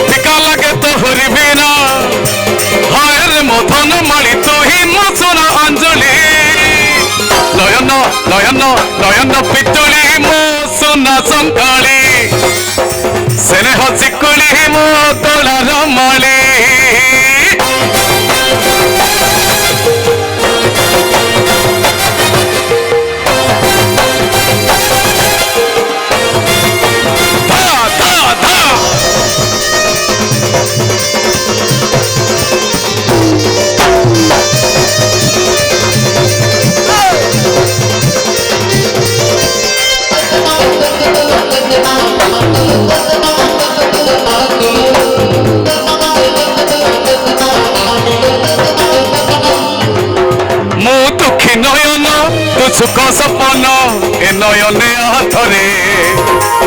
Speaker 7: ফিকা লাগে তো হরিবি না হায় রে মথন মালি তুহি মো সোনা অঞ্জলি। নয়ন নয়ন নয়ন পিতুলি মো সোনা শঙ্খালি স্নেহ শিকুলি মো গলার মালি। সুখ সপন এ নয়নে হাথরে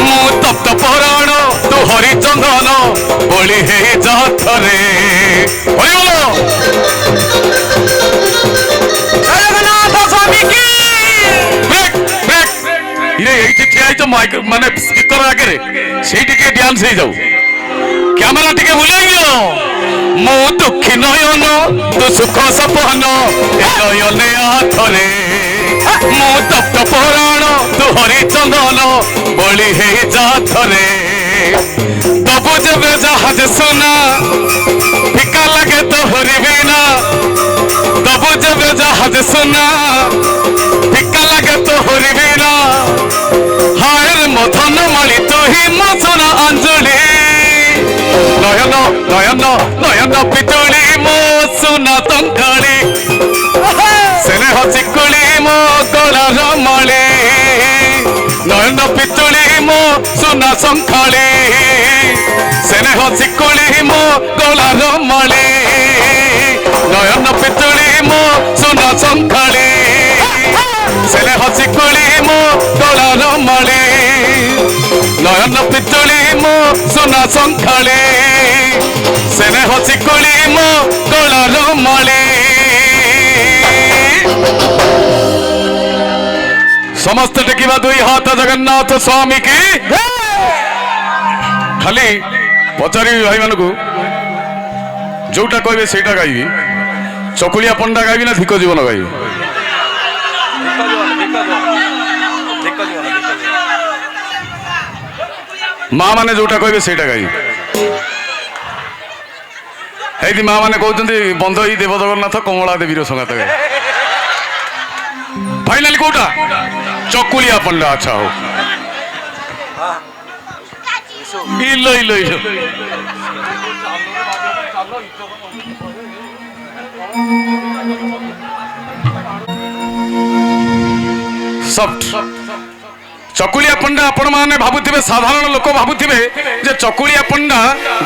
Speaker 7: মু তপ্ত পরাণ তু হরিচন্দন বলি হে যাথরে। এইটি ঠিয়া হইছ মাইক মানে স্পিকর আগে সেইটি টিকে ডান্স হয়ে যাও ক্যামেরা টিকে বুলাই দিও। মু দুঃখী নয়ন তু সুখ সপন এ নয়নে হাথরে মু তপ্ত পরাণ তু হরিচন্দন বলি হে যাথরে। दबु जब जहाज सोना फिका लगे तो हरिबी ना दबु जब जहाज सोना फिका लगे तो हरिबी ना हायर मथन माली तो ही मसना अंजलि नयन नयन नयन पितुली मो सुना तंकाली स्नेह चिकुली मो गलार माली नयन पितुली मो सुना संखाली स्नेह चिकुली मो गलार माली नयन पितुली मो सुना संखाली स्नेह चिकुली मो गलार माली नयन पितुली मो सुना संखाली स्नेह चिकुली मो गलार माली समस्त टेकिबा दुई हाथ जगन्नाथ स्वामी की खाली पचारि भाई मान को जोटा कहबे सेटा गाइबी चकुलिया पंडा गाइबी ना धिक जीवन गाइबी माँ माने जोटा कहबे सेटा गाइबी हेदी माँ माने कहउछन्ती बंध ही देव जगन्नाथ कमला देवी रो संगात गाइबी फाइनली कोटा चकुलिया पंडा अच्छा हो इलो इलो इलो सॉफ्ट चकुलिया पंडा आपण माने भाबुथिबे साधारण लोक भाबुथिबे जे चकुलिया पंडा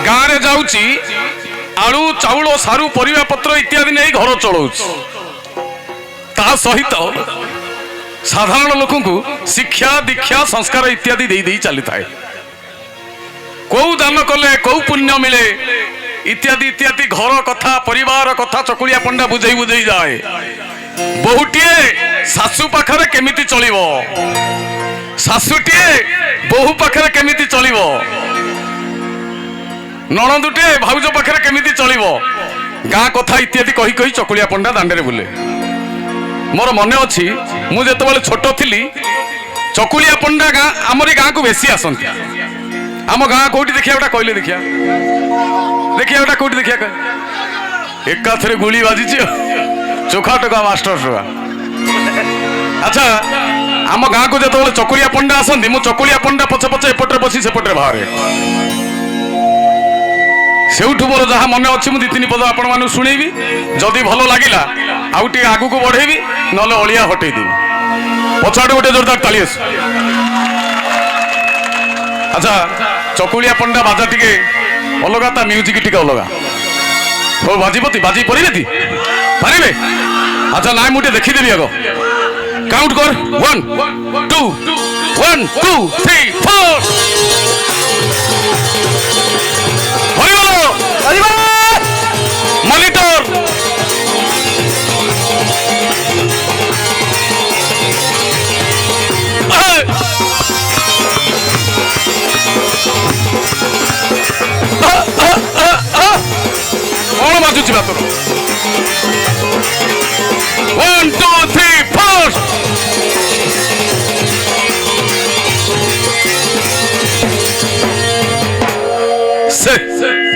Speaker 7: गाँ रे जाउची आलू चाउल सारू परिवा पत्र इत्यादि नहीं घर चलाउची ता सहित साधारण लोक शिक्षा दीक्षा संस्कार इत्यादि दे दे चली थाए कौ दान कले कौ पुण्य मिले इत्यादि इत्यादि घर कथा परिवार कथा चकुलिया पंडा बुझे बुझे जाए बहुटीए सासू पाखरे केमिति चलिबो सासूटीए बहु पाखरे केमिति चलिबो नणंदुटे भाउज पाखरे केमिति चलिबो गाँ कथा इत्यादि कही कही चकुलिया पंडा दांडे बुले मोर मन अच्छी मुझे छोट थी चकुलिया पंडा गाँ आमरी गाँ को बेसी आसती आम गाँ कौटी देखिया गोटा कहले देखिया देखिया गोटा कौटी देखिया एका थरे गुली बाजी चोखा टोका मास्टर टोका अच्छा आम गाँ को जो चकुलिया पंडा आसती मु चकुलिया पंडा पछे पछे एपटे बसी सेपटे बाहर सेउठु मोर जहाँ मन अच्छी मुझे तीन पद आपण मानू शुणेबी जदि भल लगिला आउ टे आगु को बढ़ेबी नले अलिया हटेई देबी पछाड़ गोटे जोरदार ताली आस अच्छा चकुलिया पंडा बाजा टिके अलगा ता म्यूजिक टिके अलगा हो बाजीपति बाजी परिबेती पारिबे अच्छा नाय मुटे देखि देबी आगो काउंट कर 1 2 1 2 3 4 मॉनिटर कौन बाजुची बात 1 2 3 4 से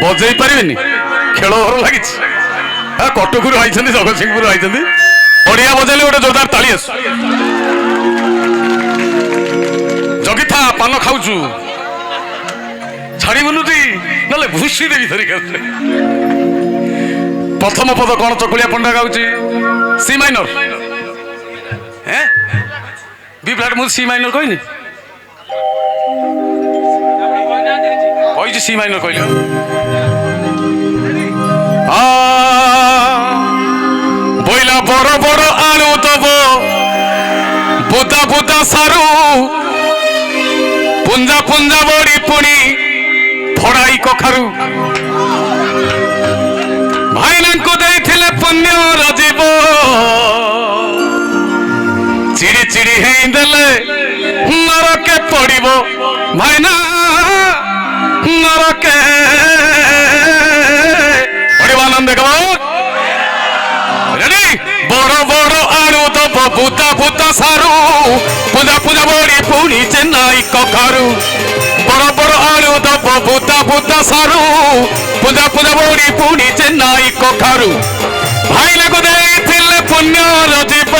Speaker 7: बजे पारिबेनी खेल भर लगी कटकुर आई जगतसिंहपुर आई बढ़िया बजेले गोटे जोरदार ताली आस जगी था पान खाऊचु छाड़बुनु टी ना भूसी देवी धरिक प्रथम पद कौन चकुलिया पंडा गाउची सी माइनर बी फ्लैट मुझे सी माइनर कहनी कही सी माइनर कहली बोला बड़ बड़ आलू दब बुदा बुदा सारू पुंजा पुंजा बड़ी पुणी फड़ाई कखारू भाईना को देथिले पुण्य रजीब चिड़ी चिड़ी हेई देले नरके पड़िबो भाईना नरके पड़िबो आनंद देखो रेडी बड़ बड़ आलू दब बुदा बुदा सारू पुंजा पुंजा बड़ी पुणी चेन्नई कखारू बड़ बड़ ଆଳୁ ଦବ ବୁଦା ବୁଦା ସାରୁ ପୂଜା ପୂଜା ବଡ଼ି ପୁଣି ଚେନ୍ନାଇ କଖାରୁ ଭାଇନାକୁ ଦେଇଥିଲେ ପୁଣ୍ୟର ଜୀବ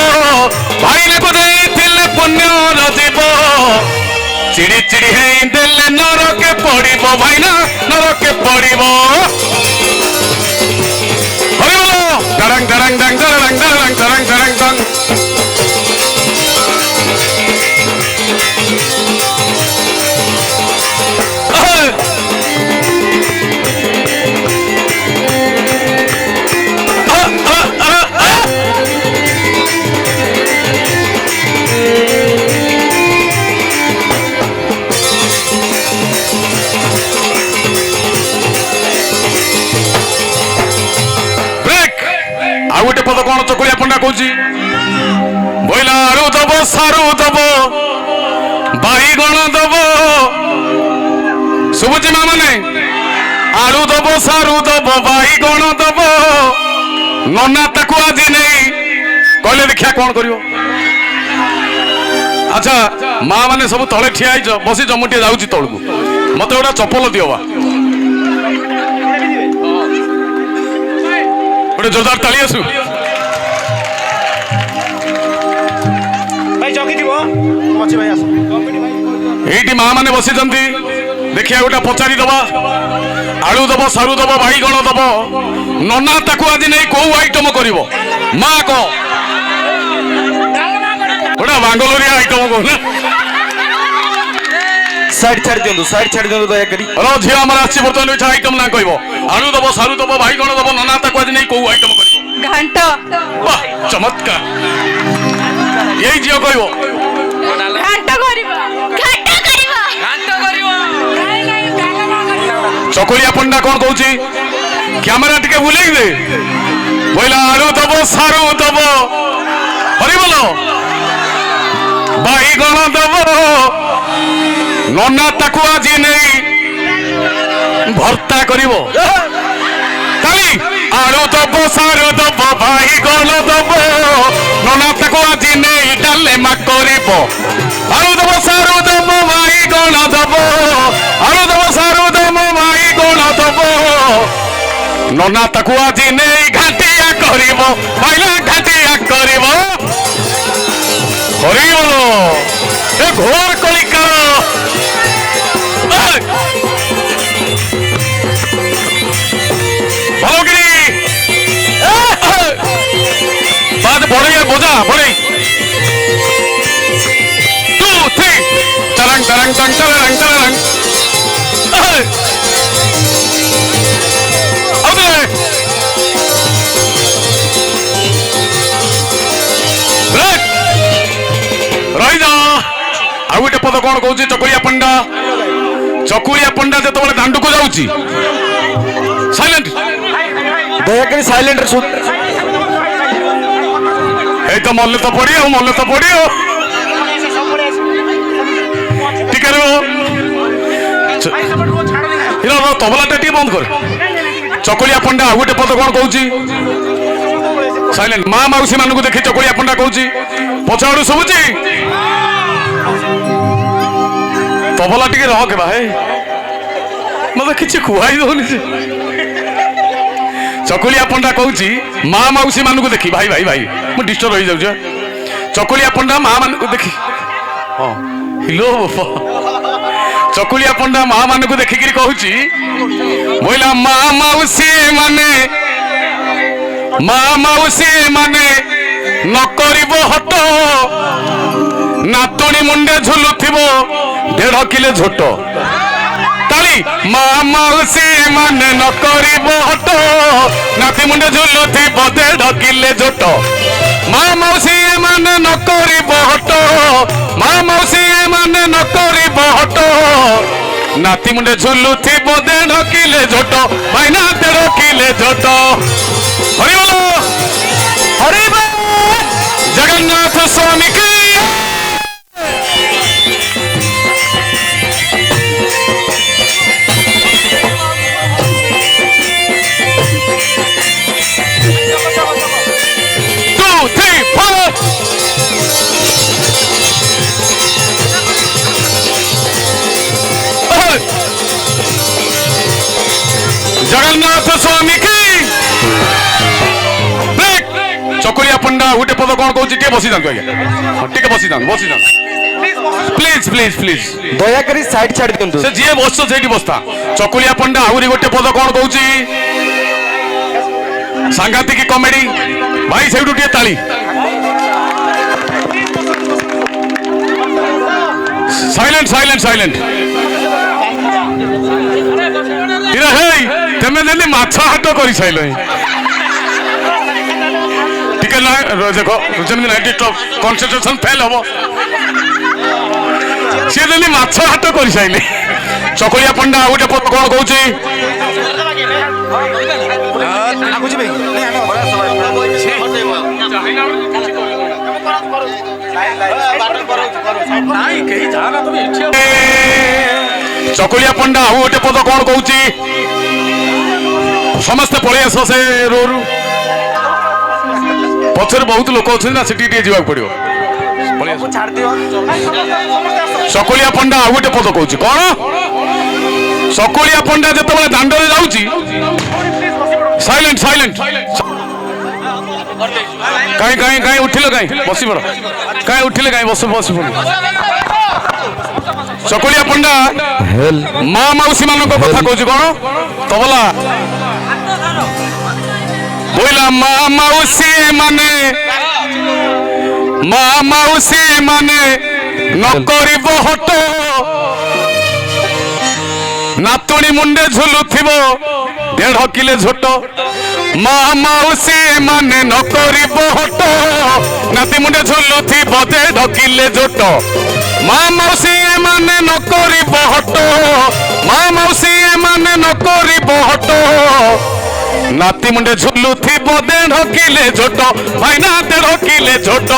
Speaker 7: ଭାଇନାକୁ ଦେଇଥିଲେ ପୁଣ୍ୟର ଜୀବ ଚିଡ଼ି ଚିଡ଼ି ହେଇ ଦେଲେ ନରକେ ପଡ଼ିବ ଭାଇନା ନରକେ ପଡ଼ିବ ହରିବୋଲ ଡରଙ୍ଗ ଡରଙ୍ଗ ଡଙ୍ଗ ଡରଙ୍ଗ ଡରଙ୍ଗ ଡରଙ୍ଗ ଡରଙ୍ଗ ଡଙ୍ଗ ଆଉ ଗୋଟେ ପଦ କଣ ଚକୁଳିଆ ପଣ୍ଡା କହୁଛି ବୋଇଲା ଆଳୁ ଦବ ସାରୁ ଦବ ବାଇଗଣ ଦବ ଶୁଭୁଛି ମା ମାନେ ଆଳୁ ଦବ ସାରୁ ଦବ ବାଇଗଣ ଦବ ନନା ତାକୁ ଆଜି ନେଇ କହିଲେ ଦେଖିଆ କଣ କରିବ ଆଚ୍ଛା ମା ମାନେ ସବୁ ତଳେ ଠିଆ ହେଇଛ ବସିଛ ମୁଁ ଟିକେ ଯାଉଛି ତଳକୁ ମତେ ଗୋଟେ ଚପଲ ଦିଅ ବା ଗୋଟେ ଜୋରଦାର ତାଳି ଆସୁ ଏଇଠି ମା ମାନେ ବସିଛନ୍ତି ଦେଖିବା ଗୋଟେ ପଚାରି ଦବା ଆଳୁ ଦବ ସାରୁ ଦବ ବାଇଗଣ ଦବ ନନା ତାକୁ ଆଜି ନେଇ କୋଉ ଆଇଟମ କରିବ ମା କହ ଗୋଟେ ବାଙ୍ଗଲୋରିଆ ଆଇଟମ କହୁନା
Speaker 8: ସାଇଡ୍ ଛାଡ଼ି ଦିଅନ୍ତୁ ଦୟାକରି
Speaker 7: ଝିଅ ଆମର ଆସିଛି ବର୍ତ୍ତମାନ ଏଇଟା ଆଇଟମ ନା କହିବ ଆଳୁ ଦବ ସାରୁ ଦବ ବାଇଗଣ ଦବ ନନା ତାକୁ ଆଜି ନେଇ କୋଉ ଆଇଟମ କରିବ
Speaker 1: ଘାଣ୍ଟ
Speaker 7: ବାଃ ଚମତ୍କାର ଏଇ ଝିଅ କହିବ
Speaker 1: ଘାଣ୍ଟ କରିବ
Speaker 7: ଚକୁଳିଆ ପଣ୍ଡା କଣ କହୁଛି କ୍ୟାମେରା ଟିକେ ବୁଲେଇ ଦେ ବୋଇଲା ଆଳୁ ଦବ ସାରୁ ଦବ ହରିବୋଲ ବାଇଗଣ ଦବ ନନା ତାକୁ ଆଜି ନେଇ ଭର୍ତ୍ତା କରିବ କାଲି ଆଳୁ ଦବ ସାରୁ ଦବ ବାଇଗଣ ଦବ ନନା ତାକୁ ଆଜି ନେଇ ଡାଲେମା କରିବ ଆଳୁ ଦବ ସାରୁ ଦବ ବାଇଗଣ ଦବ ଆଳୁ ଦବ ସାରୁ ଦବ ବାଇଗଣ ଦବ ନନା ତାକୁ ଆଜି ନେଇ ଘାଟିଆ କରିବ ଭାଇନା ଘାଟିଆ କରିବ ହରିବୋଲ ଏ ଘୋର କଳିକାର ভালোগিরি বাদ বড়াইয়া বোঝা বড়াই 2 3 চারাং চারাং চাং চারাং চারাং আউদে ব্রেক রইদা ଆଉ ଗୋଟେ ପଦ କଣ କହୁଛି ଚକୁଳିଆ ପଣ୍ଡା ଯେତେବେଳେ ଦାଣ୍ଡକୁ ଯାଉଛି ସାଇଲେଣ୍ଟ
Speaker 8: ଦୟାକରି ସାଇଲେଣ୍ଟ
Speaker 7: ଏଇ ତ ମଲେ ତ ପଡି ଟିକେ ତବଲାଟା ଟିକେ ବନ୍ଦ କର ଚକୁଳିଆ ପଣ୍ଡା ଆଉ ଗୋଟେ ପଦ କଣ କହୁଛି ସାଇଲେଣ୍ଟ ମା ମାଉସୀ ମାନଙ୍କୁ ଦେଖି ଚକୁଳିଆ ପଣ୍ଡା କହୁଛି ପଛଆଡୁ ଶୁଭୁଛି ତବଲା ଟିକେ ରଖେ ଭାଇ ମତେ କିଛି କୁହାଇ ଦଉନି ସେ ଚକୁଳିଆ ପଣ୍ଡା କହୁଛି ମା ମାଉସୀ ମାନଙ୍କୁ ଦେଖି ଭାଇ ମୁଁ ଡିଷ୍ଟର୍ବ ହେଇଯାଉଛି ଚକୁଳିଆ ପଣ୍ଡା ମା ମାନଙ୍କୁ ଦେଖି ହିଲୋ ଚକୁଳିଆ ପଣ୍ଡା ମା ମାନଙ୍କୁ ଦେଖିକିରି କହୁଛି ବୋଇଲା ମା ମାଉସୀ ମାନେ ନ କରିବ ହଟ ନାତୁଣୀ ମୁଣ୍ଡେ ଝୁଲୁଥିବ 1.5 କିଲୋ ଝୋଟ ତାଳି ମା ମାଉସୀ ମାନେ ନ କରିବ ହଟ ନାତି ମୁଣ୍ଡେ ଝୁଲୁଥିବ 1.5 କିଲୋ ଝୋଟ ମା ମାଉସୀ ମାନେ ନ କରିବ ହଟ ମା ମାଉସୀ ମାନେ ନ କରିବ ହଟ ନାତି ମୁଣ୍ଡେ ଝୁଲୁଥିବ 1.5 କିଲୋ ଝୋଟ ଭାଇନା 1.5 କିଲୋ ଝୋଟ ହରିବୋଲ ଜଗନ୍ନାଥ ସ୍ୱାମୀ କି ଅଛି ଟିକେ ବସି ଯାଆନ୍ତୁ ଆଜ୍ଞା ଟିକେ ବସି ଯାଆନ୍ତୁ ପ୍ଲିଜ ପ୍ଲିଜ ପ୍ଲିଜ
Speaker 8: ଦୟାକରି ସାଇଡ୍ ଛାଡ଼ି ଦିଅନ୍ତୁ
Speaker 7: ସେ ଯିଏ ବସିଛ ସେଇଠି ବସ୍ତା ଚକୁଳିଆ ପଣ୍ଡା ଆହୁରି ଗୋଟେ ପଦ କଣ କହୁଛି ସାଂଘାତିକ କମେଡି ଭାଇ ସେଇଠୁ ଟିକେ ତାଳି ସାଇଲେଣ୍ଟ ସାଇଲେଣ୍ଟ ସାଇଲେଣ୍ଟ ହେଇ ତମେ ଯେମିତି ମାଛ ହାଟ କରିସାଇଲ ଟିକେ ଦେଖ ଯେମିତି କନସେନ୍ଟ୍ରେସନ ଫେଲ୍ ହବ ସିଏ ଯେମିତି ମାଛ ହାଟ କରିସାଇଲେ ଚକୁଳିଆ ପଣ୍ଡା ଆଉ ଗୋଟେ କଣ କହୁଛି ଚକୁଳିଆ ପଣ୍ଡା ଆଉ ଗୋଟେ ପଦ କଣ କହୁଛି ସମସ୍ତେ ପଳେଇ ଆସ ସେ ରୋରୁ ପଛରେ ବହୁତ ଲୋକ ଅଛନ୍ତି ନା ସେଠି ଟିକେ ଯିବାକୁ ପଡିବ ଚକୁଳିଆ ପଣ୍ଡା ଆଉ ଗୋଟେ ପଦ କହୁଛି କଣ ଚକୁଳିଆ ପଣ୍ଡା ଯେତେବେଳେ ଦାଣ୍ଡରେ ଯାଉଛି ସାଇଲେଣ୍ଟ ସାଇଲେଣ୍ଟ କାଇଁ କାଇଁ କାଇଁ ଉଠିଲ କାଇଁ ବସି ପଡ କାଇଁ ଉଠିଲେ କାଇଁ ବସି ବସି ପଡ ଚକୁଳିଆ ପଣ୍ଡା ମା ମାଉସୀ ମାନଙ୍କ କଥା କହୁଛି କଣ ତବଲା ବୋଇଲା ମା ମାଉସୀ ମାନେ ନ କରିବ ହଟ ନାତୁଣୀ ମୁଣ୍ଡେ ଝୁଲୁଥିବ 1.5 କିଲୋ ଝୋଟ ମା ମାଉସୀ ମାନେ ନ କରିବ ହଟ ନାତି ମୁଣ୍ଡେ ଝୁଲୁଥିବ 1.5 କିଲୋ ଝୋଟ ମା ମାଉସୀ ମାନେ ନ କରିବ ହଟ ମା ମାଉସୀ ମାନେ ନ କରିବ ହଟ ନାତି ମୁଣ୍ଡେ ଝୁଲୁଥିବ 1.5 କିଲୋ ଝୋଟ ଭାଇନା 1.5 କିଲୋ ଝୋଟ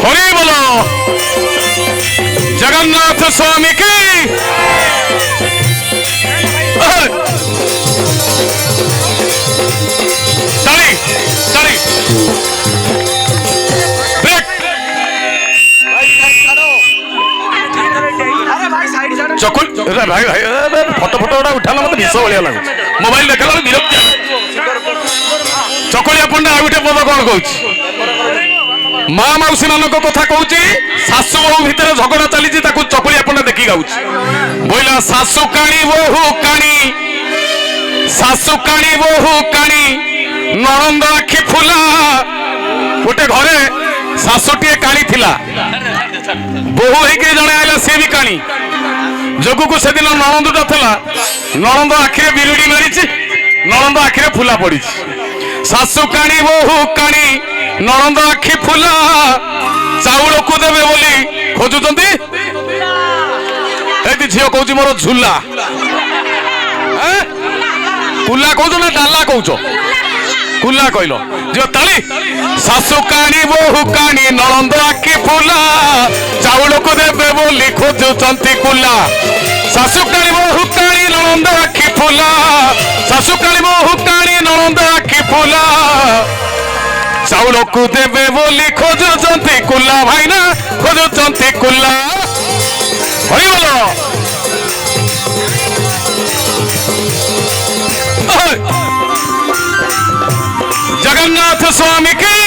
Speaker 7: হরি বল জগন্নাথ স্বামী কি তালি তালি চকুল ভাই ভাই ফটো ফটো ওটা উঠানো মতো বিষ ভଳିଆ লাগুଛି মোবাইল ଦେଖିଲା ବେଳକୁ ବିରକ୍ତି ଚକୁଳିଆ ପଣ୍ଡା ଆଉ ଗୋଟେ ପଦ କଣ କହୁଛି ମା ମାଉସୀ ମାନଙ୍କ କଥା କହୁଛି ଶାଶୁ ବୋହୂ ଭିତରେ ଝଗଡା ଚାଲିଛି ତାକୁ ଚକୁଳିଆ ପଣ୍ଡା ଦେଖି ଗାଉଛି ବୋଇଲା ଶାଶୁ କାଣି ବୋହୂ କାଣି ନଣନ୍ଦ ଆଖି ଫୁଲା ଗୋଟେ ଘରେ ଶାଶୁଟିଏ କାଣି ଥିଲା ବୋହୂ ହେଇକି ଜଣେ ଆଇଲା ସିଏ ବି କାଣି ଯୋଗକୁ ସେଦିନ ନଣନ୍ଦଟା ଥିଲା ନଣନ୍ଦ ଆଖିରେ ବିରୁଡି ମାରିଛି ନଣନ୍ଦ ଆଖିରେ ଫୁଲା ପଡିଛି ଶାଶୁ କାଣି ବୋହୂ କାଣି ନଣନ୍ଦ ଆଖି ଫୁଲା ଚାଉଳକୁ ଦେବେ ବୋଲି ଖୋଜୁଛନ୍ତି ଏଠି ଝିଅ କହୁଛି ମୋର ଝୁଲା କୁଲା କହୁଛ ନା ଡାଲା କହୁଛ କୁଲା କହିଲ ଝିଅ ତାଳି ଶାଶୁ କାଣି ବୋହୂ କାଣି ନଣନ୍ଦ ଆଖି ଫୁଲା ଚାଉଳକୁ ଦେବେ ବୋଲି ଖୋଜୁଛନ୍ତି କୁଲା ଶାଶୁ କାଣି ବୋହୂ କାଣି ନଣନ୍ଦ ଆଖି ଫୁଲା ଶାଶୁ କାଣି ବୋହୂ କାଣି ନଣନ୍ଦ ଆଖି ଫୁଲା ଚାଉଳକୁ ଦେବେ ବୋଲି ଖୋଜୁଛନ୍ତି କୁଲା ଭାଇନା ଖୋଜୁଛନ୍ତି କୁଲା ହରିବଲ जगन्नाथ स्वामी की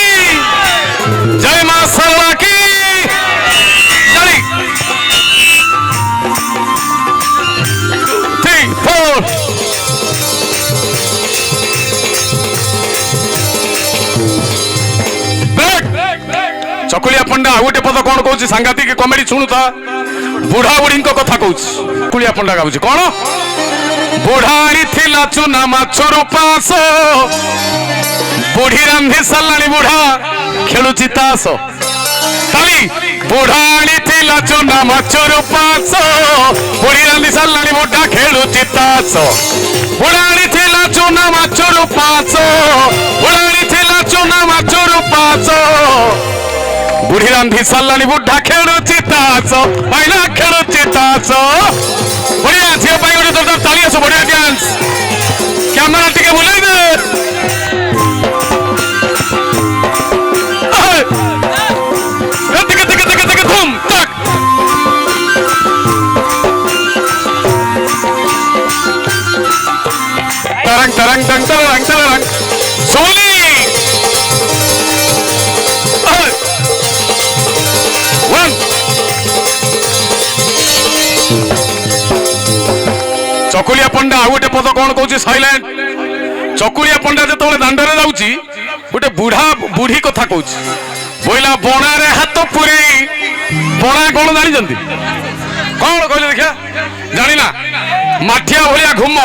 Speaker 7: जय मां सरला की चली 3 4 चकुलिया पंडा आ गोटे पद कौन कहूँ सांघातिक कमेडी शुणुता बुढ़ा बुढ़ी कथा कहूँ चकुलिया पंडा गाँव कौन बुढ़ा आनी चुना माछर पास बुढ़ी रांधि सारा बुढ़ा खेलुची तास ताली बुढ़ा आनी चुना माछर पास बुढ़ी रांधि सारा बुढ़ा खेलुची तास बुढ़ा आनी चुना माछर पास बुढ़ा आनी चुना माछर पास बुढ़ी रांधि सारा बुढ़ा खेलुची तास पाइला खेलुची तास बढ़िया झील गोटे दरकार ताली आस बढ़िया डांस कैमेरा टिके बुलाई दे धूम तक टरंग टंग टरंग टरंग सोली वन चकुलिया पंडा आ गोटे पद कौन कहूँ साइलेंट चकुलिया पंडा जो दांडे जाऊँगी गोटे बुढ़ा बुढ़ी कथा कहूँ बोला बणारे हाथ पुरे बणा कौन जानी कौन कहले देखिया जाना माठिया भाया घुम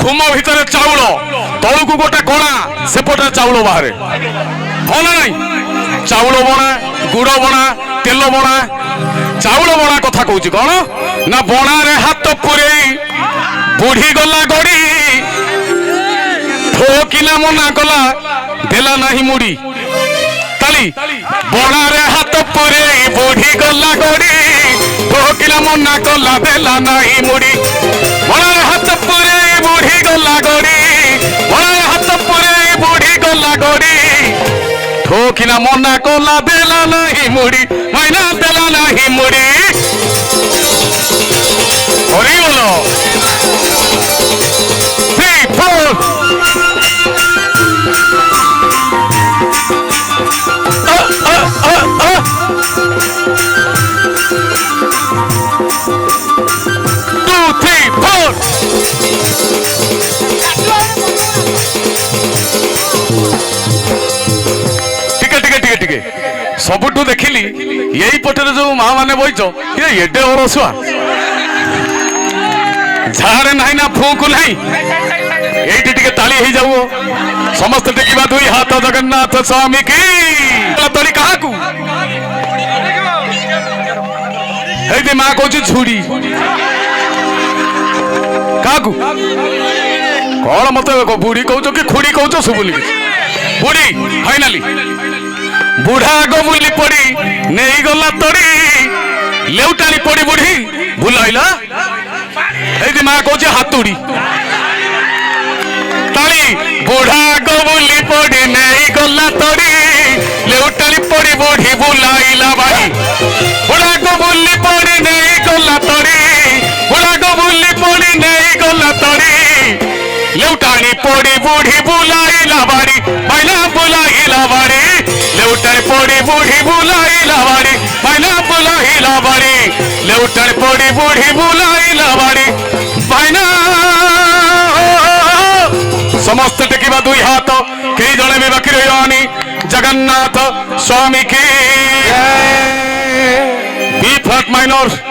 Speaker 7: घुम भितर चाउल तलू गोटे कणा सेपटे चाउल बाहर भल ना चाउल बणा गुड़ बणा तेल बणा चाउल बणा कथा कहूँ कौन ना बणारे हाथ पुरे बुढ़ी गला गड़ी ठोकिला मना कला देला नहीं मुड़ी ताली बणारे हाथ पुरे बुढ़ी गला गड़ी ठोकिला मना कला देला नहीं मुड़ी बणारे हाथ पुरे बुढ़ी गला गड़ी बणारे हाथ पुरे बुढ़ी गला गड़ी ठोकिला मना कला देला नहीं मुड़ी माइना देला नहीं मुड़ी हरि बोलो 3 4 सबुठू देखिली यही पटे जो माँ मैंने बहीच ये एडे बरसुआ झाड़े नहीं ना फूकु नहीं ये ताली ही जाऊ समस्त टेकिबा दुई हाथ जगन्नाथ स्वामी की तोरी कहा माँ कौच छुड़ी क्या कौन मत बुढ़ी कौच कि खुड़ी कौच शुभुनि बुढ़ी फाइनाली बुढ़ा आग बुली पड़ी नहीं गला तड़ी लेउटानी पड़ी बुढ़ी भूलैला माँ कौच हाथुड़ी ताली बुढ़ा आग बुली पड़ी नहीं गला तड़ी लेउटानी पड़ी बुढ़ी भूलैला बाई बुढ़ा आग बुली पड़ी नहीं गला तड़ी बुढ़ा आग बुली पड़ी नहीं गला तड़ी लेउटानी पड़ी बुढ़ी भूलैला बाड़ी पहिला भूलैला बाड़ी लेउटानी पड़ी बुढ़ी भूलैला बाड़ी पहिला भूलैला बाड़ी लेउटानी पड़ी बुढ़ी भूलैला बाड़ी पहिना समस्त टेकिबा दुई हाथ कई जने भी बाकी रही जगन्नाथ स्वामी की बी फ्लैट माइनर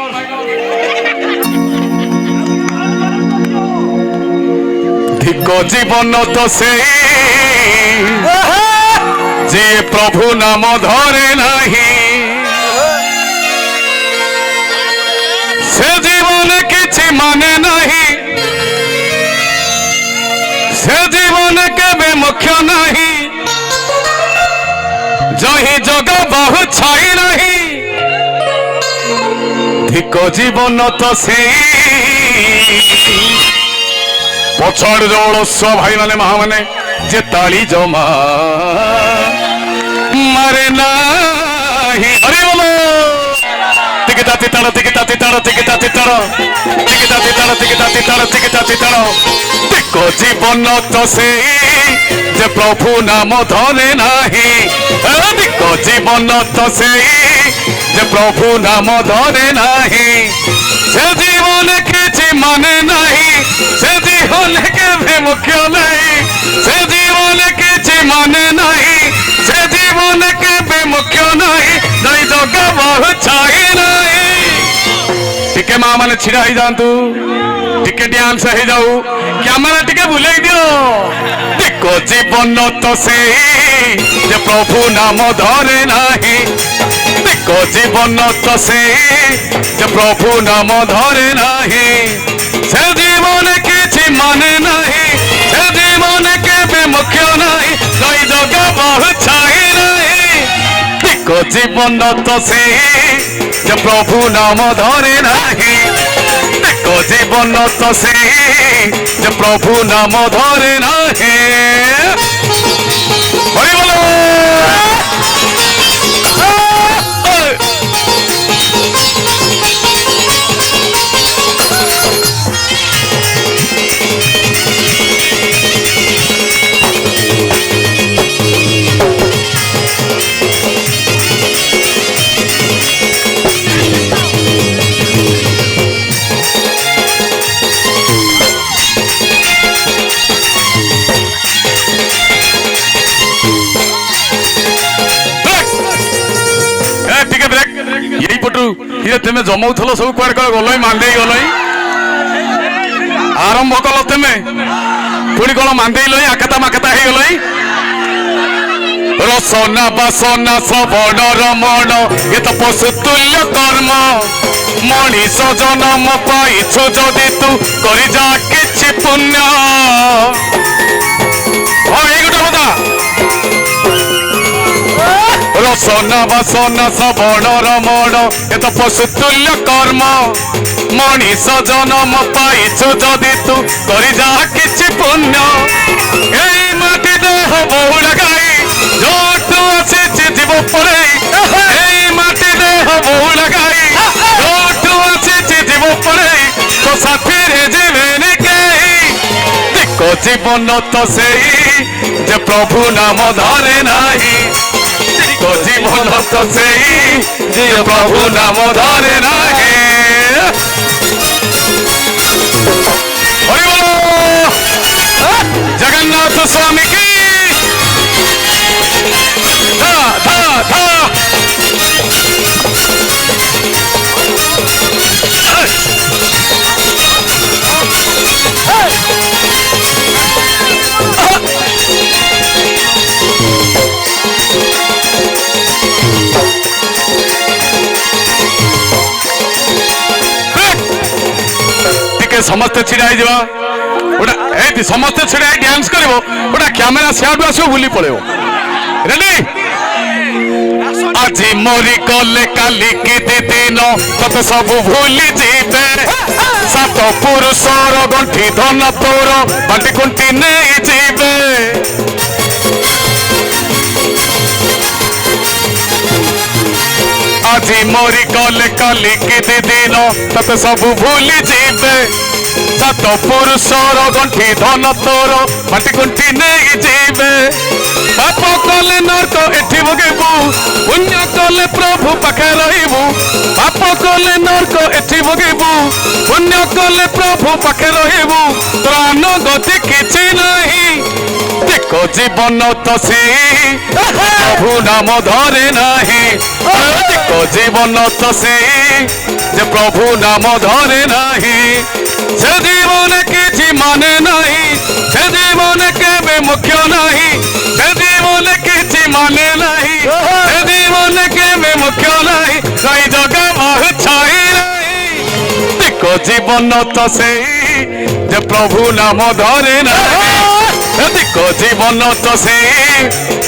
Speaker 7: धिक जीवन तो से जे प्रभु नाम धरे नहीं से जीवन किछि माने नहीं से जीवन केबे मुख्य नहीं जही जग बहु छाई नहीं धिक जीवन तो से पछाड़ जड़स्व भाई माने महा माने जे ताली जमा मारे नाही हरि बोलो तिकिता तिताड़ तिकिता तिताड़ तिकिता तिताड़ तिकिता तिताड़ तिकिता तिताड़ तिकिता तिताड़ तिको जीवन तो से जे प्रभु नाम धरे नाही तिको जीवन तो से जे प्रभु नाम धरे नाही से जीवन किछि माने नहीं से जीवन के मुख्य नहीं से जीवन किछि माने नहीं से जीवन के मुख्य नहीं नहीं जग बहु छाई नहीं टिके माँ माने छिड़ा ही जातु टिके डांस हो जाऊ कैमेरा टिके बुलाई दियो देखो जीवन तो से जे प्रभु नाम धरे नाही देखो जीवन तो से जे प्रभु नाम धरे नाही से जीवन किछि माने नहीं से जीवन के मुख्य नहीं कई जग बहु छाई नहीं देखो जीवन तो से जे प्रभु नाम धरे नहीं देखो जीवन तो से जे प्रभु नाम धरे नहीं हरि बोलो এইপটু ইয়ে তুমি জমাউথল সব কুয়াড়ে কুয়াড়ে গলই মান্দেই গলই আরম্ভ কল তুমি পুଣି কোন মান্দেই লই আকাতা মাকাতা হয়ে গলই রসনা বাসনা শ্রবণ রমণ এ তো পশু তুল্য কর্ম মଣିষ জনম পাইছু যদি তু করি যা কিছু পুণ্য এই গোটা কথা রসনা বাসনা শ্রবণ রমণ এ তো পশু তুল্য কর্ম মଣିষ জনম পাইছু যদি তু করি যা কিছু পুণ্য এই মাটি দেহ বহুল গাই জোটু আসিছে জীব পরে এই মাটি দেহ বহুল গাই জোটু আসিছে জীব পরে তো সাথীরে জীবনে কেই দেখো জীবন তো সেই যে প্রভু নাম ধরে নাই দেখো জীবন তো সেই যে প্রভু নাম ধরে নাই হরি বল জগন্নাথ স্বামী কি ধা ধা ধা ଟିକେ ସମସ୍ତେ ଛିଡ଼ା ହେଇଯିବା ଗୋଟା ଏଇଠି ସମସ୍ତେ ଛିଡ଼ା ହେଇ ଡ୍ୟାନ୍ସ କରିବ ଗୋଟା କ୍ୟାମେରା ସିଆଡୁ ଆସିବ ବୁଲି ପଳେଇବ ରେଡି আজি মরি গলে কালিকি দিদিন তত সবু ভুলি যাবে সাত পুরুষর গণ্ঠি ধন তোর বাটি কুণ্টি নেই যাবে আজি মরি গলে কালিকি দিদিন তত সবু ভুলি যাবে সাত পুরুষর গণ্ঠি ধন তোর বাটি কুণ্টি নেই যাবে পাপ কলে নরক এঠি ভোগিবু পুণ্য কলে প্রভু পাখে রহিবু পাপ কলে নরক এঠি ভোগিবু পুণ্য কলে প্রভু পাখে রহিবু প্রাণ গতি কিছু নাহি দেখো জীবন তো সেই প্রভু নাম ধরে নাহি দেখো জীবন তো সেই যে প্রভু নাম ধরে নাহি সে জীবনে কিছু মানে নাহি সে জীবনে কেবে মুখ্য নাহি সে জীবনে কিছু মানে নাহি সে জীবনে কেবে মুখ্য নাহি নাই জগা বহু ছাই নাহি দেখো জীবন তো সেই যে প্রভু নাম ধরে নাহি দেখো জীবন তো সেই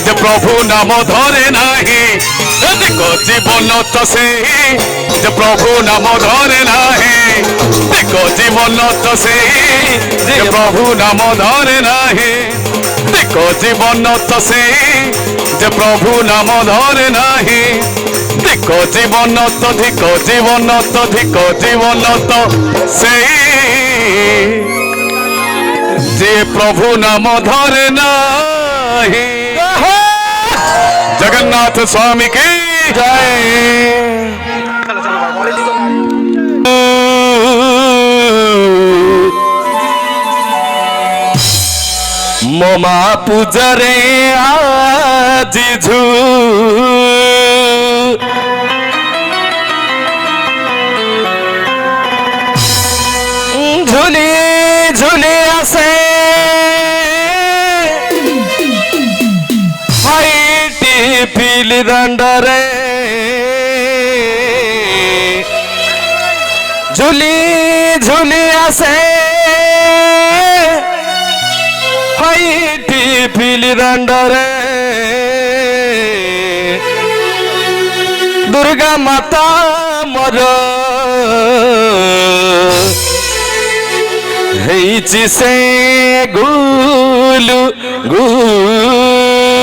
Speaker 7: যে প্রভু নাম ধরে নাহি দেখো জীবন তো সেই যে প্রভু নাম ধরে নাহি দেখো জীবন তো সেই যে প্রভু নাম ধরে নাহি দেখো জীবন তো সেই যে প্রভু নাম ধরে নাহি দেখো জীবন তো ধিকো জীবন তো ধিকো জীবন তো সেই যে প্রভু নাম ধরে নাহি জগন্নাথ স্বামী কি জয় মমা পূজারে আজি ঝুলি ঝুলি আসে হাইটি পিলি দণ্ডরে ঝুলি ঝুলি আসে হাইটি পিলি দণ্ডরে দুর্গা মাতা মর ହେଇଛି ସେ ଗୁଲୁ ଗୁଲୁ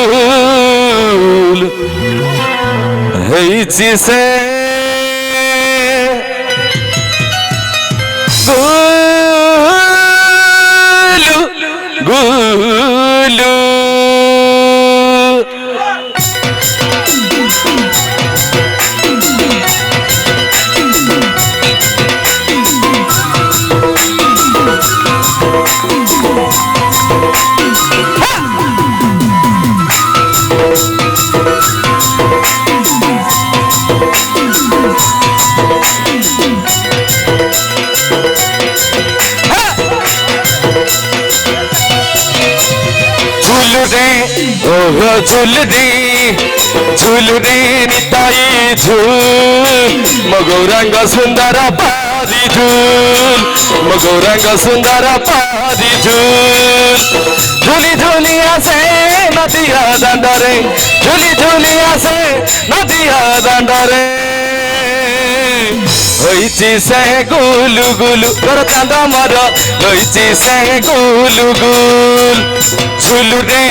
Speaker 7: ହେଇଛି ସେ ଗୁଲୁ ଗୁଲୁ
Speaker 8: ओहो झुलरी झुलरी निताई झूल मगौरंग सुंदर पारी झूल मगौरंग सुंदर पारी झूल झुली झुली आसे नदिया दांडरे झुली झुली आसे नदिया दांडरे হইছি সে গুলু গুলু তোর চাঁদ মর হইছি সে গুলু গুল ঝুলু রে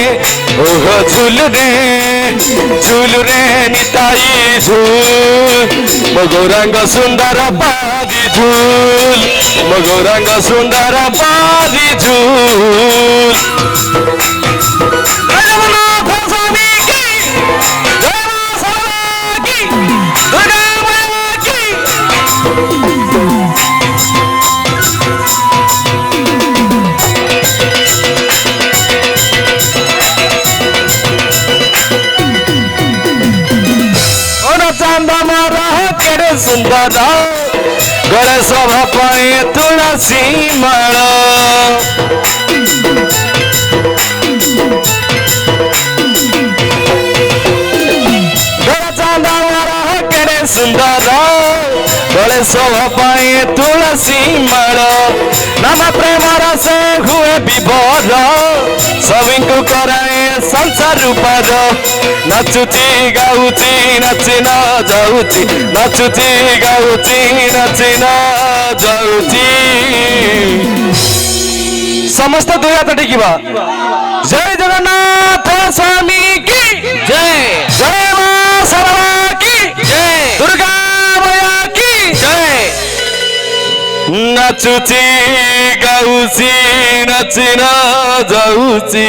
Speaker 8: ওহ ঝুলু রে নিতাই ঝুল মগৌরাঙ্গ সুন্দর পারি ঝুল মগৌরাঙ্গ সুন্দর পারি ঝুল सुंदर गणे सभा पाए तुलसी माल सुंदर गणे सभा पाए तुलसी माल नाम प्रेम से हुए विभोर सभी को कराए संसार रूपर नाचुची गाउची नाची न जाउची नाचुची गाउची नाची न जाउची समस्त दुई हाथ टेकिबा जय जगन्नाथ स्वामी की जय जय मां सरला की जय दुर्गा मैया की जय नाचुची गाउची नाची न जाउची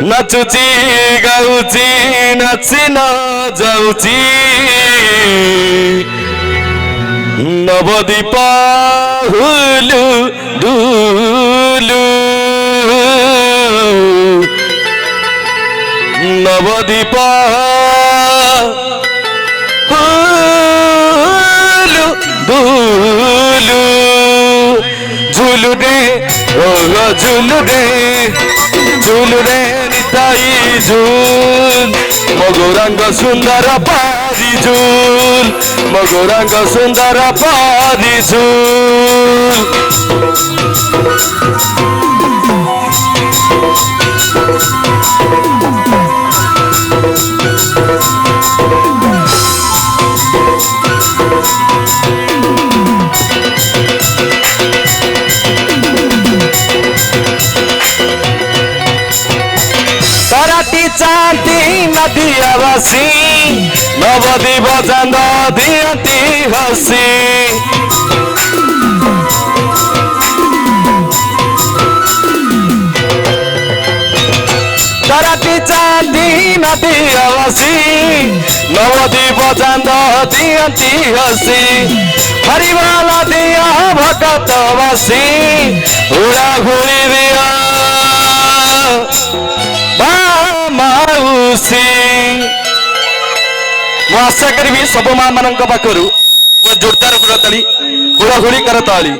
Speaker 8: नाचुची गाउची नाची न जाउची नवदीप हुलु दुलु नवदीप हुलु दुलु झुलु रे ओ झुलु रे निताई झूल मगौरांग सुंदर पारी झूल मगौरांग सुंदर पारी झूल चांदी नदिया बसी नवदीप चांद दियती हसी तरती चांदी नदिया बसी नवदीप चांद दियती हसी हरिवाला दिया भगत बसी उड़ा घुड़ी दिया माउसी ମୁଁ ଆଶା କରିବି ସବୁ ମା ମାନଙ୍କ ପାଖରୁ ଜୋରଦାର ହୁଳତାଳି ହୁଳହୁଳି କରତାଳି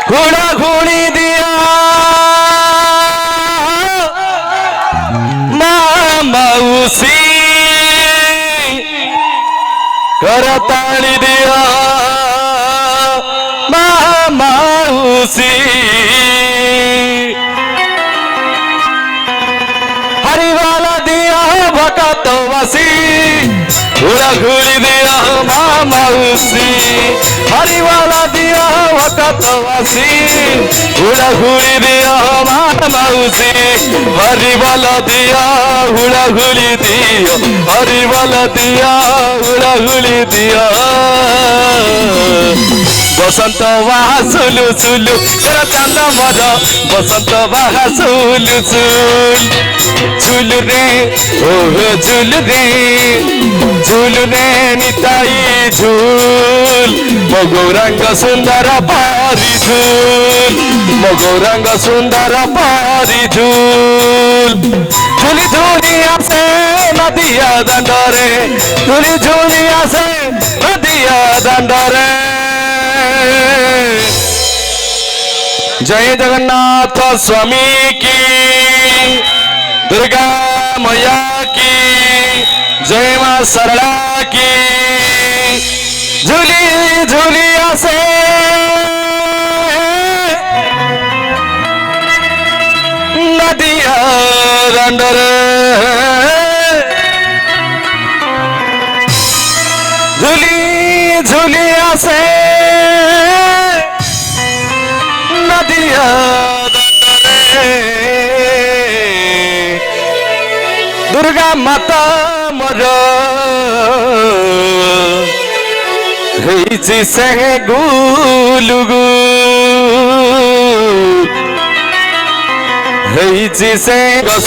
Speaker 8: ହୁଳହୁଳି ଦିଅ ମା ମାଉସୀ କରତାଳି ଦିଅ ମା ମାଉସୀ हरिवाला दिया भगत बसी उड़ा घुड़ी दिया माँ मौसी हरिवाला दिया भगत बसी उड़ा घुड़ी दिया माँ मौसी हरिवाला दिया उड़ा घुड़ी दिया हरिवाला दिया उड़ा घुड़ी दिया बसंत बाहा सुलु सुलु चांद मर बसंत बाहा सुलु सुल झुलु रे ओह झुलु रे निताई झूल मगौरांग सुंदर पारी झूल मगौरांग सुंदर पारी झूल झुली झुली आसे नदिया दांडरे झुली झुली आसे नदिया दांडरे जय जगन्नाथ स्वामी की, दुर्गा मैया की, जय मां सरला की। झूली झूलिया से नदिया रंडर, झूली झूलिया से नदिया दुर्गा माता मोर ହେଇଛି ସେ ଗୁଲୁଗୁ, ହେଇଛି ସେ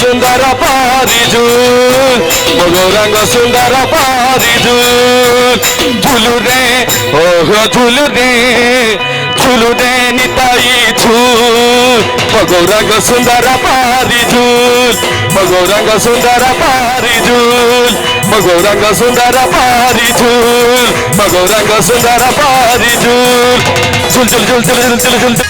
Speaker 8: ସୁନ୍ଦର ପରିଜୁ, ମଗରାଙ୍ଗ ସୁନ୍ଦର ପରିଜୁ। ଝୁଲୁରେ ଓହୋ ଝୁଲୁରେ, ঝুলুরে নিতাই ঝুল, মগৌরাঙ্গ সুন্দর পারি ঝুল, মগৌরাঙ্গ সুন্দর পারি ঝুল, মগৌরাঙ্গ সুন্দর পারি ঝুল, মগৌরাঙ্গ সুন্দর পারি ঝুল। ঝুল ঝুল ঝুল ঝুল ঝুল ঝুল ঝুল।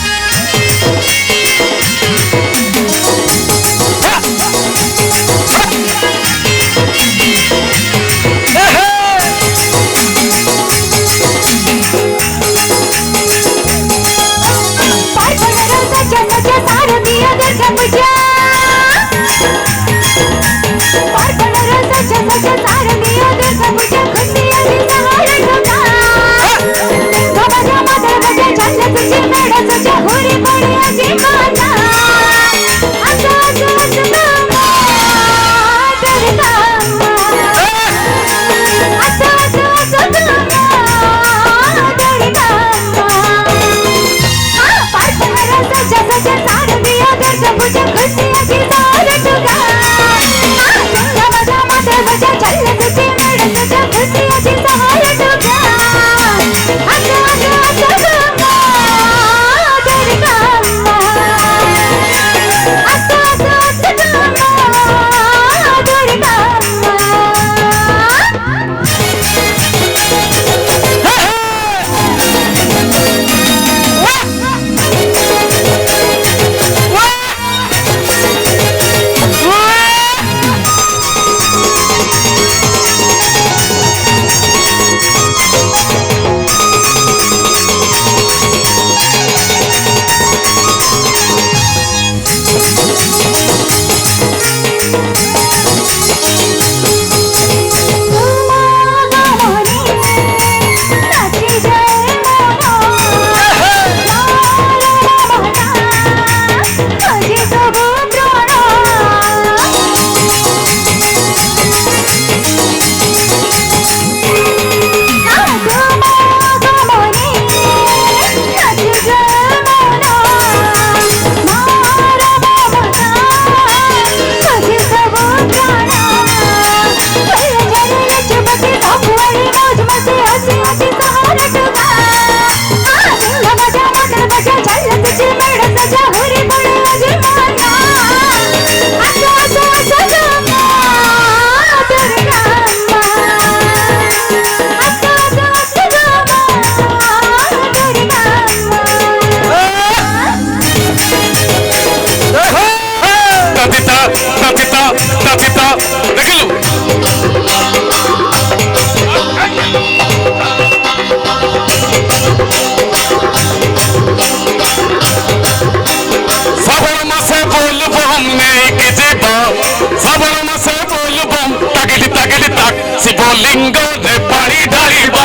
Speaker 7: शिवलिंग रे पानी ढालिबा,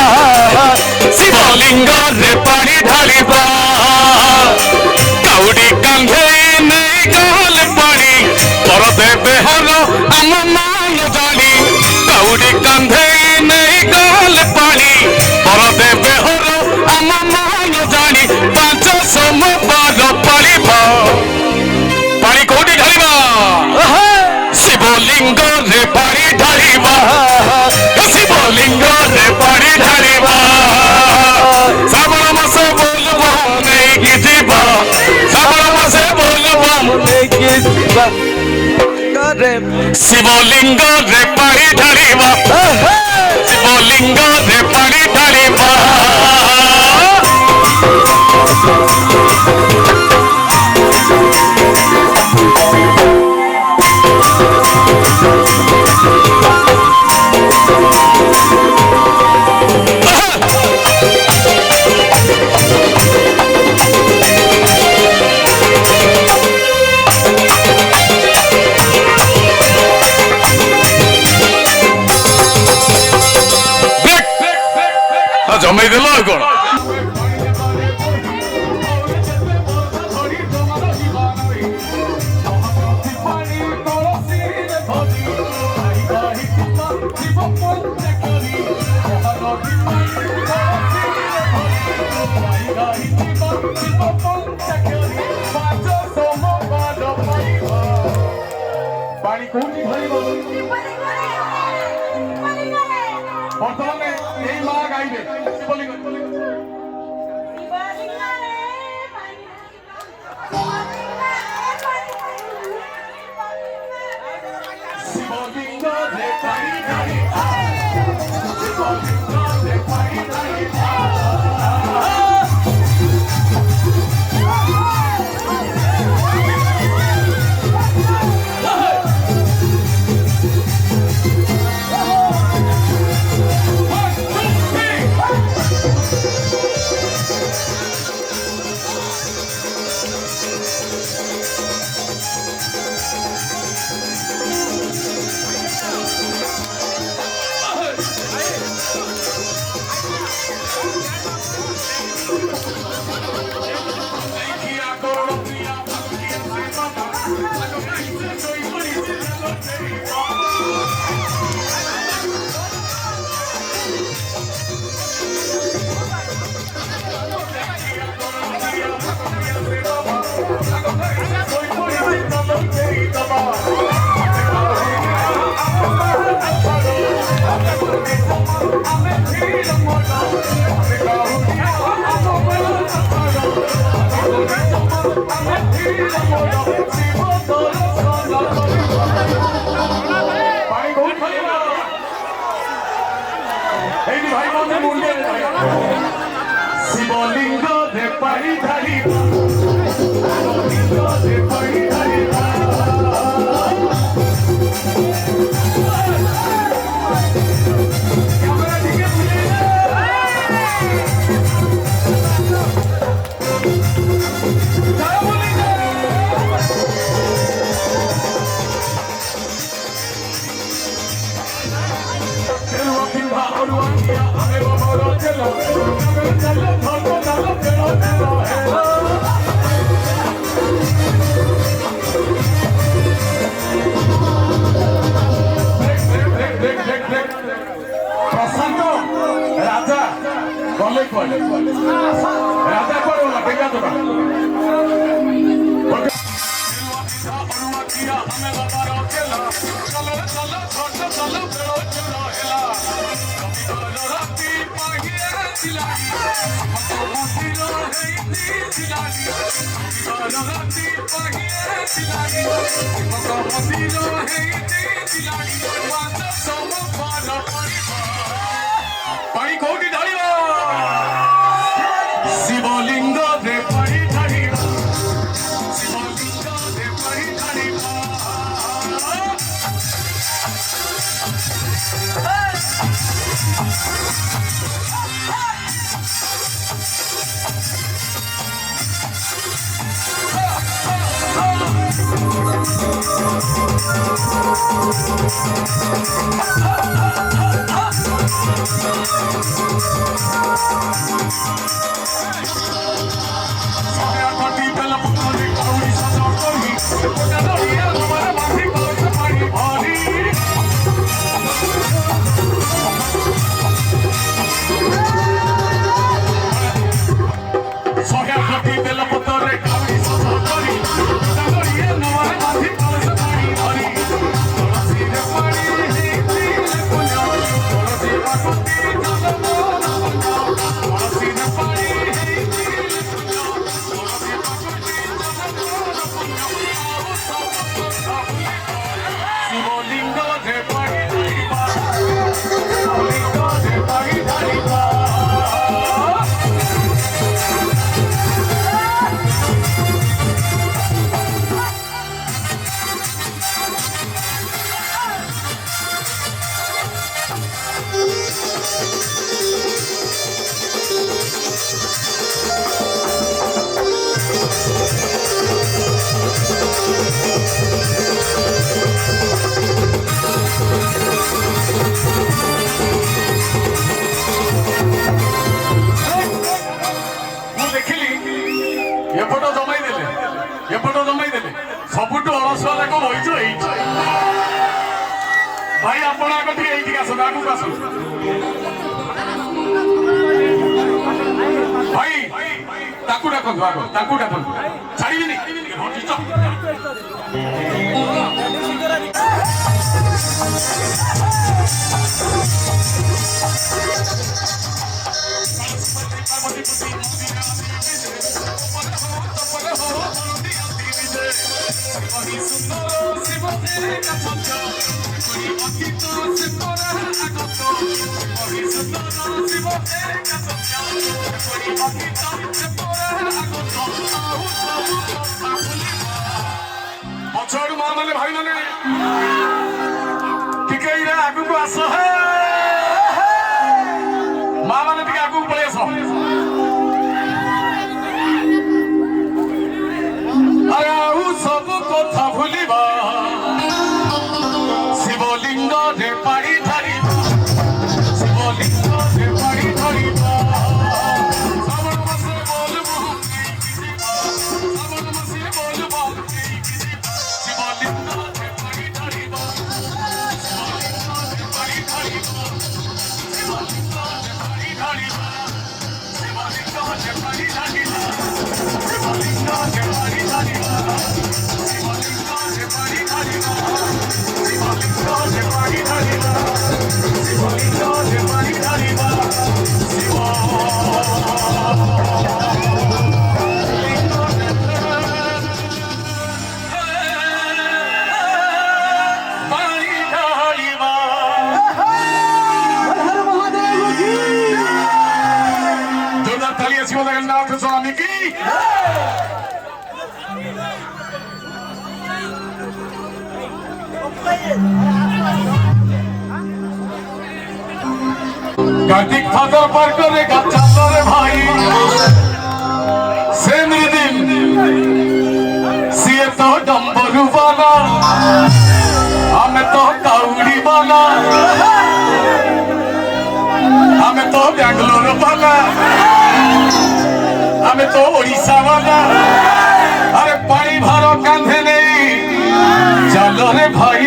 Speaker 7: शिवलिंग रे पानी ढालिबा। काउडी कांधे नहीं गाल पानी, पर देवे हर आम मान जानी। काउडी कांधे नहीं गाल पानी, पर देवे हर आम मान जानी। 500 बार पालिबा, पानी कोडी ढालिबा, शिवलिंग रे पानी ढालिबा, शिवलिंग रे पानी ढालिबा। श्रावण मासे बोलबो नेकी जीवा, श्रावण मासे बोलबो नेकी जीवा। शिवलिंग रे पानी ढालिबा, शिवलिंग रे पानी ढालिबा।
Speaker 3: ଜମେଇ ଦେଲ ଆଉ କ'ଣ?
Speaker 7: ପାଣି କୋଉଠି ଧରିବ ବର୍ତ୍ତମାନ ଏଇ ମା ଗାଇବେ ଶିବଲିଙ୍ଗ ଶିବଲିଙ୍ଗ ରେ ପାଣି ଢାଳି ଶିବଲିଙ୍ଗ ରେ ପାଣି ଢାଳି শিবলিঙ্গ রে পানি ঢালি শিবলিঙ্গ রে পানি ঢালি প্রশান্ত রাজা গলে কুয়াড়ে রাজা কুয়াড়ে গলা বেগা দেবা পানি কোটি ঢালিবা শিবলিঙ্গ রে পানি ঢালিবা শিবলিঙ্গ রে পানি ঢালিবা ଆଗକୁ ଆସନ୍ତୁ ଭାଇ ତାକୁ ଡାକନ୍ତୁ ଆଗ ତାକୁ ଡାକନ୍ତୁ ଛାଡ଼ିବିନି ପଛଆଡୁ ମା ମାନେ ଭାଇ ମାନେ ଟିକେ ଆଗକୁ ଆସ ମା ମାନେ ଟିକେ ଆଗକୁ ପଳେଇ ଆସ ଆରେ ଆଉ ସବୁ କଥା ଭୁଲିବା ଶିବଲିଙ୍ଗରେ ପାଣି ଢାଳିବା ଶିବଲିଙ୍ଗରେ ପାଣି ଢାଳିବା ଶ୍ରାବଣ ମାସରେ ବୋଲବୁ ଶ୍ରାବଣ ମାସରେ ବୋଲବୁ ଶିବଲିଙ୍ଗରେ ପାଣି ଢାଳିବା ଶିବଲିଙ୍ଗରେ ପାଣି ଢାଳିବା ଶିବଲିଙ୍ଗରେ ପାଣି ଢାଳିବା ଶିବଲିଙ୍ଗରେ ପାଣି ଢାଳିବା ଶିବଲିଙ୍ଗରେ ପାଣି ଢାଳିବା ଶିବଲିଙ୍ଗରେ ପାଣି ଢାଳିବା ଶିବଲିଙ୍ଗରେ ପାଣି ଢାଳିବା ଶିବଲିଙ୍ଗରେ ପାଣି ଢାଳିବା जगन्नाथ स्वामी की कार्तिक फादर पर करेगा चादर भाई से दिन सीए तो डम्बरू वाला हमें तो काउड़ी वाला हमें तो बेंगलोर वाला हमें तो ओडिशा वाला अरे पानी भरो कांधे नहीं चलो रे भाई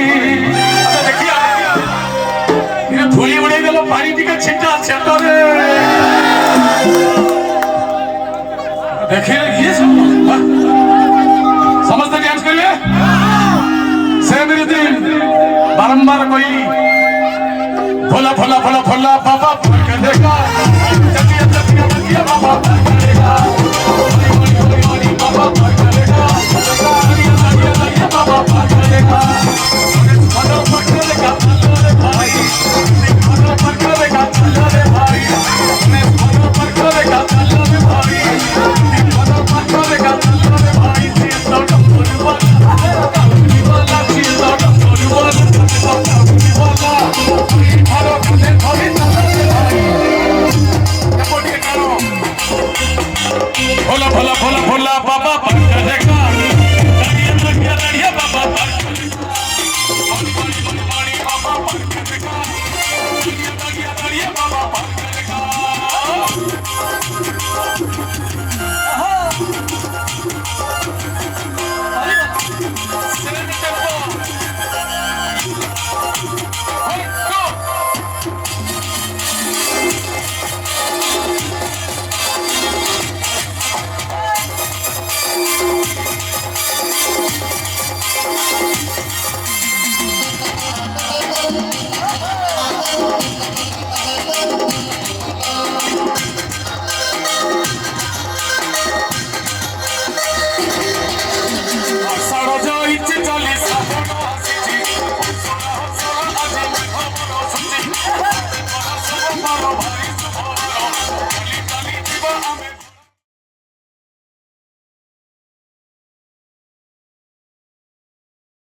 Speaker 7: देखिए ये धूली उड़े गलो पानी टिके छिटा छेटो रे देखिए ये सब समझते डांस करिए से मेरे दिन बारंबार कोई भोला भोला भोला भोला बाबा के देखा